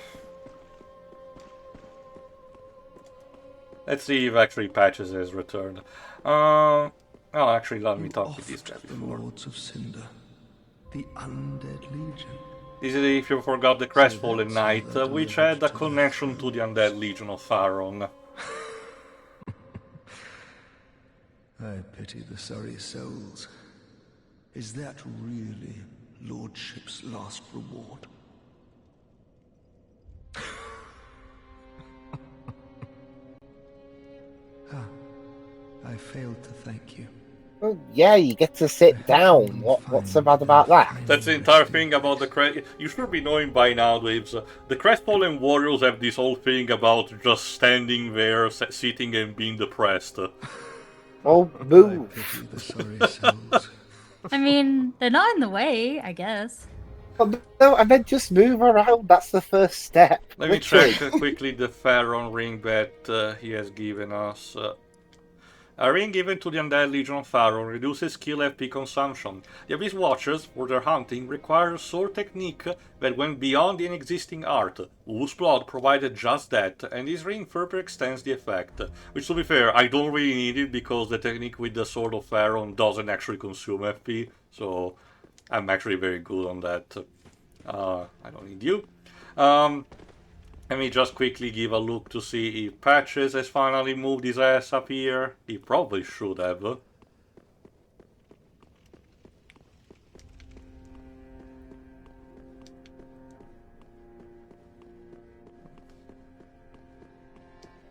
Speaker 1: Let's see if actually Patches has returned. Oh, actually, let me talk with this guy
Speaker 7: The
Speaker 1: before.
Speaker 7: Lords of Cinder, the Undead Legion.
Speaker 1: This is if you forgot the Crestfallen Knight, which had a connection to the Undead Legion of Faron.
Speaker 7: I pity the sorry souls. Is that really Lordship's last reward? I failed to thank you.
Speaker 3: Well, yeah, you get to sit down. What's so bad about that?
Speaker 1: That's the entire thing about the Crest... You should be knowing by now, Dweebs. The Crestfallen Warriors have this whole thing about just standing there, sitting and being depressed.
Speaker 3: Oh,
Speaker 7: I
Speaker 3: move.
Speaker 7: pity the sorry souls.
Speaker 4: I mean, they're not in the way, I guess.
Speaker 3: Oh, no, I meant just move around. That's the first step.
Speaker 1: Let me
Speaker 3: Literally.
Speaker 1: check quickly the Faron ring that he has given us. A ring given to the Undead Legion of Faron reduces skill FP consumption. The Abyss Watchers, for their hunting, require a sword technique that went beyond any existing art. Wolf's Blood provided just that, and this ring further extends the effect. Which, to be fair, I don't really need it, because the technique with the Sword of Faron doesn't actually consume FP, so I'm actually very good on that. I don't need you. Let me just quickly give a look to see if Patches has finally moved his ass up here. He probably should have.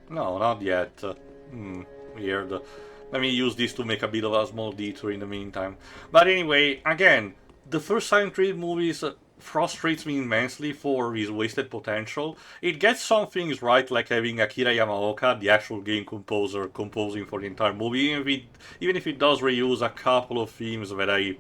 Speaker 1: No, not yet. Weird. Let me use this to make a bit of a small detour in the meantime. But anyway, again, the first Silent Hill movies frustrates me immensely for his wasted potential. It gets some things right, like having Akira Yamaoka, the actual game composer, composing for the entire movie, even if it does reuse a couple of themes that I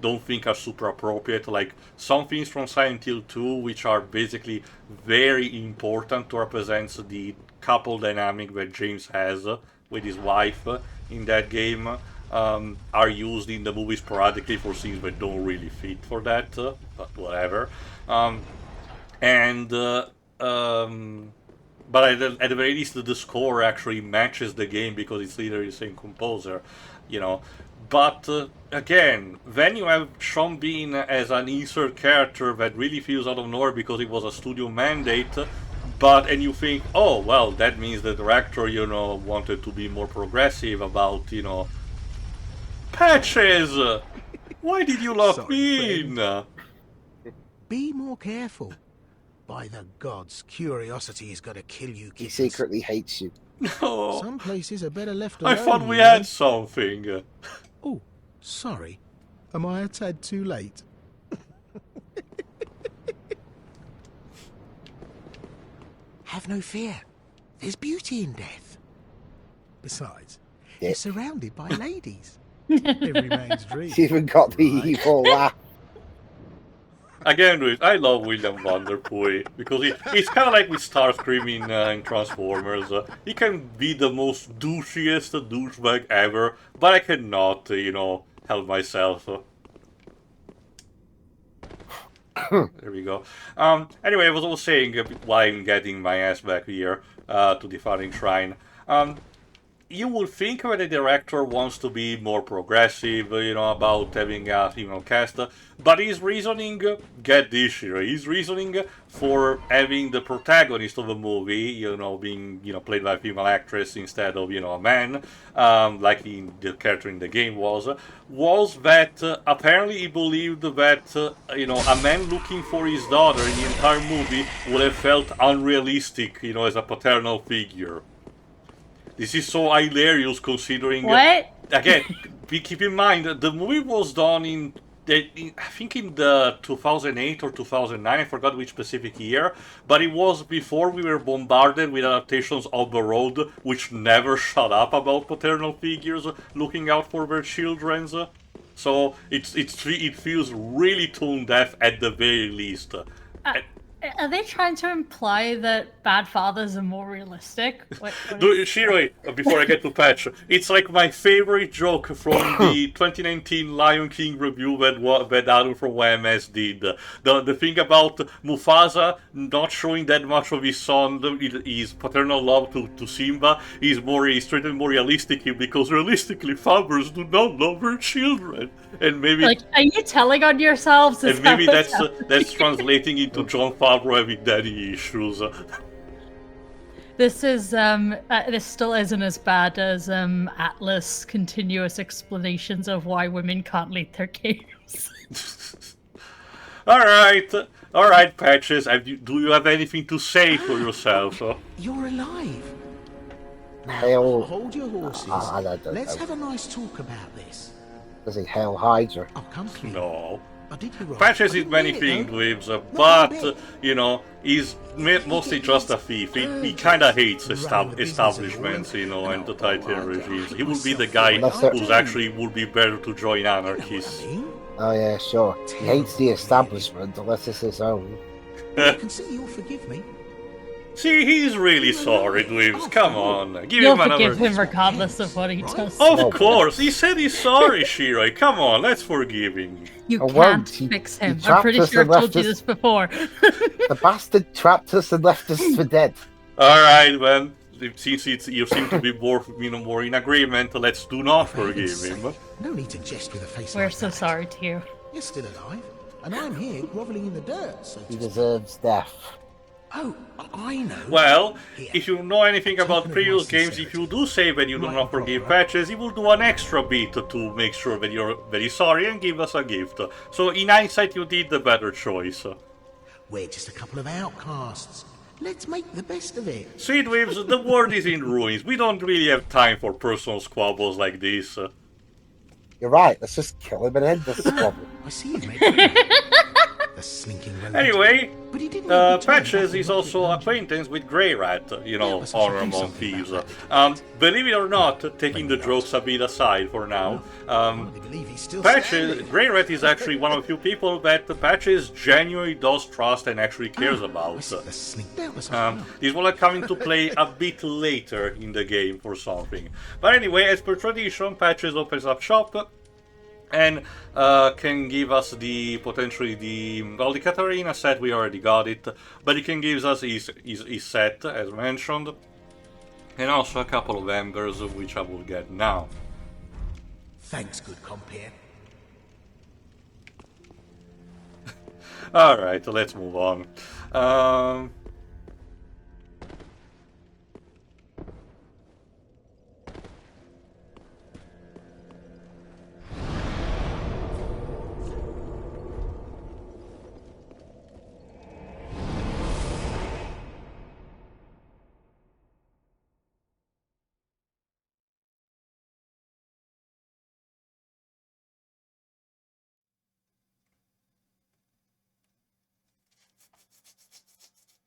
Speaker 1: don't think are super appropriate, like some themes from Silent Hill 2, which are basically very important to represent the couple dynamic that James has with his wife in that game, are used in the movie sporadically for scenes that don't really fit for that, but whatever. But at the very least, the score actually matches the game because it's literally the same composer, you know. But again, when you have Sean Bean as an insert character that really feels out of nowhere because it was a studio mandate, and you think, oh, well, that means the director, wanted to be more progressive about, Patches! Why did you lock me in?
Speaker 8: Be more careful. By the gods, curiosity is gonna kill you,
Speaker 3: He
Speaker 8: kittens.
Speaker 3: secretly hates you.
Speaker 1: No.
Speaker 8: Some places are better left alone.
Speaker 1: I thought we
Speaker 8: you know.
Speaker 1: had something.
Speaker 8: Oh, sorry. Am I a tad too late? Have no fear. There's beauty in death. Besides, you're surrounded by ladies. Every man's dream.
Speaker 3: He's even got the evil laugh.
Speaker 1: Again, I love William Vanderpooy because he's kind of like with Starscream in Transformers. He can be the most douchiest douchebag ever, but I cannot, help myself. There we go. Anyway, I was also saying why I'm getting my ass back here to the Fighting Shrine. You would think that the director wants to be more progressive, about having a female cast, but his reasoning, get this here, his reasoning for having the protagonist of the movie, being, played by a female actress instead of, a man, like the character in the game was that apparently he believed that, a man looking for his daughter in the entire movie would have felt unrealistic, as a paternal figure. This is so hilarious considering...
Speaker 4: What?
Speaker 1: Again, keep in mind, the movie was done I think in the 2008 or 2009, I forgot which specific year, but it was before we were bombarded with adaptations of The Road, which never shut up about paternal figures looking out for their children. So it feels really tone deaf at the very least.
Speaker 4: Are they trying to imply that bad fathers are more realistic?
Speaker 1: Shiroi, before I get to Patch, it's like my favorite joke from the 2019 Lion King review that Adam from YMS did. The thing about Mufasa not showing that much of his son, his paternal love to Simba, is treated more realistically because realistically fathers do not love their children. And maybe
Speaker 4: are you telling on yourselves?
Speaker 1: And maybe that's translating into John Favreau having daddy issues.
Speaker 4: This is this still isn't as bad as Atlas' continuous explanations of why women can't lead their games.
Speaker 1: All right, Patches. Do you have anything to say for yourself?
Speaker 8: You're alive.
Speaker 3: Hail.
Speaker 8: Hold your horses. Let's have a nice talk about this.
Speaker 3: Does he hail Hydra?
Speaker 8: Oh, come clean.
Speaker 1: No.
Speaker 8: I did you right.
Speaker 1: Patches is many things, Lives, but he's mostly just a thief. He kind of hates establishments, and totalitarian regimes. He would be the guy who's actually would be better to join anarchists.
Speaker 3: Oh yeah, sure. He hates the establishment unless it's his own.
Speaker 8: I can see you'll forgive me.
Speaker 1: See, he's really sorry, Lives. Come on, give
Speaker 4: You'll
Speaker 1: him another.
Speaker 4: forgive him regardless of what he does.
Speaker 1: Of course, he said he's sorry, Shiroi. Come on, let's forgive him.
Speaker 4: You
Speaker 3: I
Speaker 4: can't
Speaker 3: won't.
Speaker 4: fix
Speaker 3: He
Speaker 4: him. I'm
Speaker 3: trapped
Speaker 4: pretty
Speaker 3: us
Speaker 4: sure I've
Speaker 3: and left
Speaker 4: told you
Speaker 3: us-
Speaker 4: this before.
Speaker 3: The bastard trapped us and left us for dead.
Speaker 1: All right, then. Since you seem to be more in agreement, let's do not forgive him.
Speaker 8: No need to jest with a face
Speaker 4: We're
Speaker 8: like
Speaker 4: so
Speaker 8: that.
Speaker 4: sorry to you.
Speaker 8: You're still alive, and I'm here grovelling in the dirt, so
Speaker 3: He
Speaker 8: to
Speaker 3: deserves death.
Speaker 8: Oh, I know.
Speaker 1: Well,
Speaker 8: Here.
Speaker 1: if you know anything about
Speaker 8: Token of
Speaker 1: previous
Speaker 8: my
Speaker 1: games, if you do save and you do
Speaker 8: Right,
Speaker 1: not forgive
Speaker 8: brother.
Speaker 1: patches, he will do an extra bit to make sure that you're very sorry and give us a gift. So in hindsight, you did the better choice.
Speaker 8: We're just a couple of outcasts. Let's make the best of it.
Speaker 1: Sweetwaves, the world is in ruins. We don't really have time for personal squabbles like this.
Speaker 3: You're right. Let's just kill him and end this squabble.
Speaker 8: I see you, mate. The slinking rodent.
Speaker 1: Anyway,
Speaker 8: But he didn't need to turn
Speaker 1: Patches
Speaker 8: back
Speaker 1: is
Speaker 8: in
Speaker 1: also
Speaker 8: Rocket
Speaker 1: acquaintance with Grey Rat, you know,
Speaker 8: Doubtless I should
Speaker 1: honor
Speaker 8: do
Speaker 1: among
Speaker 8: something
Speaker 1: thieves.
Speaker 8: about
Speaker 1: Believe it or not, taking the jokes a bit aside for now,
Speaker 8: Hardly believe he's still
Speaker 1: Patches,
Speaker 8: standing.
Speaker 1: Grey Rat is actually one of the few people that Patches genuinely does trust and actually cares
Speaker 8: I
Speaker 1: about.
Speaker 8: see the slink. Doubtless I should know.
Speaker 1: This will come into play a bit later in the game for something. But anyway, as per tradition, Patches opens up shop and can give us the potentially the Katarina set. We already got it, but he can give us his set as mentioned, and also a couple of embers which I will get now.
Speaker 8: Thanks, good compere.
Speaker 1: All right, let's move on.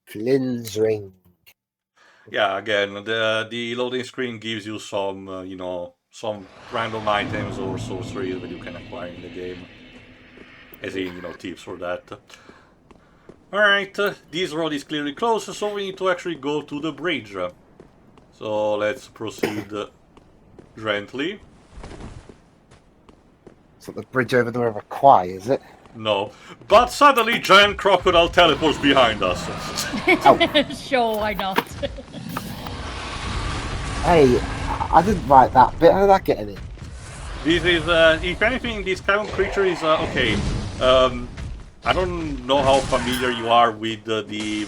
Speaker 3: Flynn's ring.
Speaker 1: Yeah, again, the loading screen gives you some, you know, some random items or sorceries that you can acquire in the game. As in, you know, tips for that. Alright, this road is clearly closed, so we need to actually go to the bridge. So let's proceed gently.
Speaker 3: So the bridge over the River Kwai, is it?
Speaker 1: No. But suddenly giant crocodile teleports behind us.
Speaker 4: Sure, why not?
Speaker 3: Hey, I didn't write that bit. How did that get in it?
Speaker 1: This is, if anything, this kind of creature is, okay. I don't know how familiar you are with the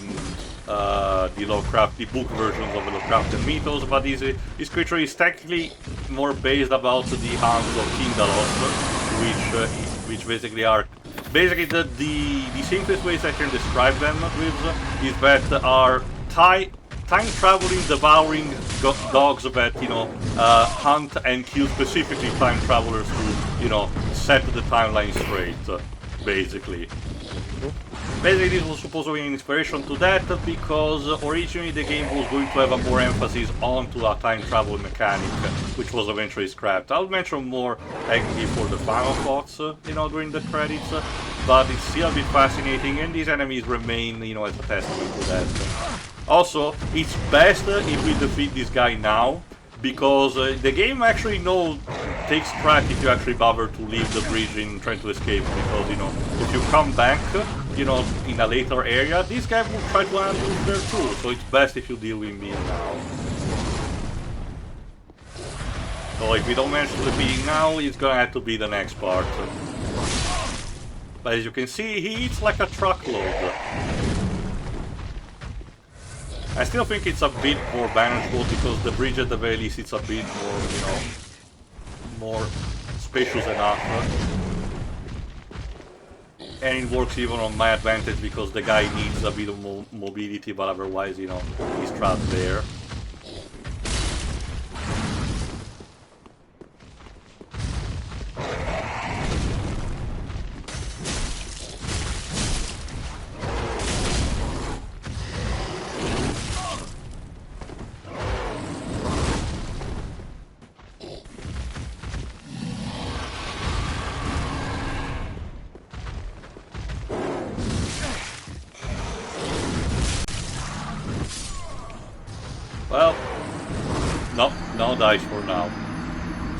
Speaker 1: Lovecraft, the book versions of the Lovecraftian mythos, but this creature is technically more based about the hounds of Kindalos, which basically are the simplest ways I can describe them with is that are time traveling, devouring dogs that, you know, hunt and kill specifically time travelers to, you know, set the timeline straight, basically. Basically, this was supposed to be an inspiration to that because originally the game was going to have a more emphasis onto a time travel mechanic, which was eventually scrapped. I'll mention more actually for the final thoughts, you know, during the credits, but it's still a bit fascinating, and these enemies remain, you know, as a testament to that. Also, it's best if we defeat this guy now, because the game actually takes track if you actually bother to leave the bridge and trying to escape, because, you know, if you come back, you know, in a later area, this guy will try to ambush there too, so it's best if you deal with me now. So if we don't manage to defeat him now, it's gonna have to be the next part. But as you can see, he eats like a truckload. I still think it's a bit more manageable because the bridge at the very least it's a bit more, you know, more spacious enough. And it works even on my advantage because the guy needs a bit of mobility, but otherwise, you know, he's trapped there. Well, no dice for now.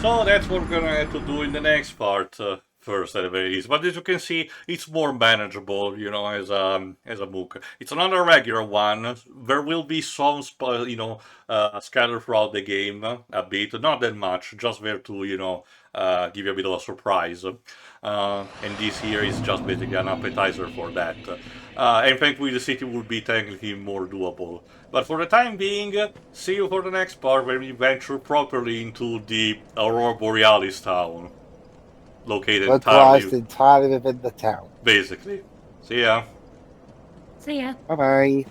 Speaker 1: So that's what we're gonna have to do in the next part. first at the very least. But as you can see, it's more manageable, you know, as a book. It's not a regular one. There will be some, scattered throughout the game a bit, not that much, just there to, give you a bit of a surprise. And this here is just basically an appetizer for that. And thankfully the city will be technically more doable. But for the time being, see you for the next part where we venture properly into the Aurora Borealis town. Located
Speaker 3: Localized entirely within the town.
Speaker 1: basically. See ya.
Speaker 4: See ya.
Speaker 3: Bye bye.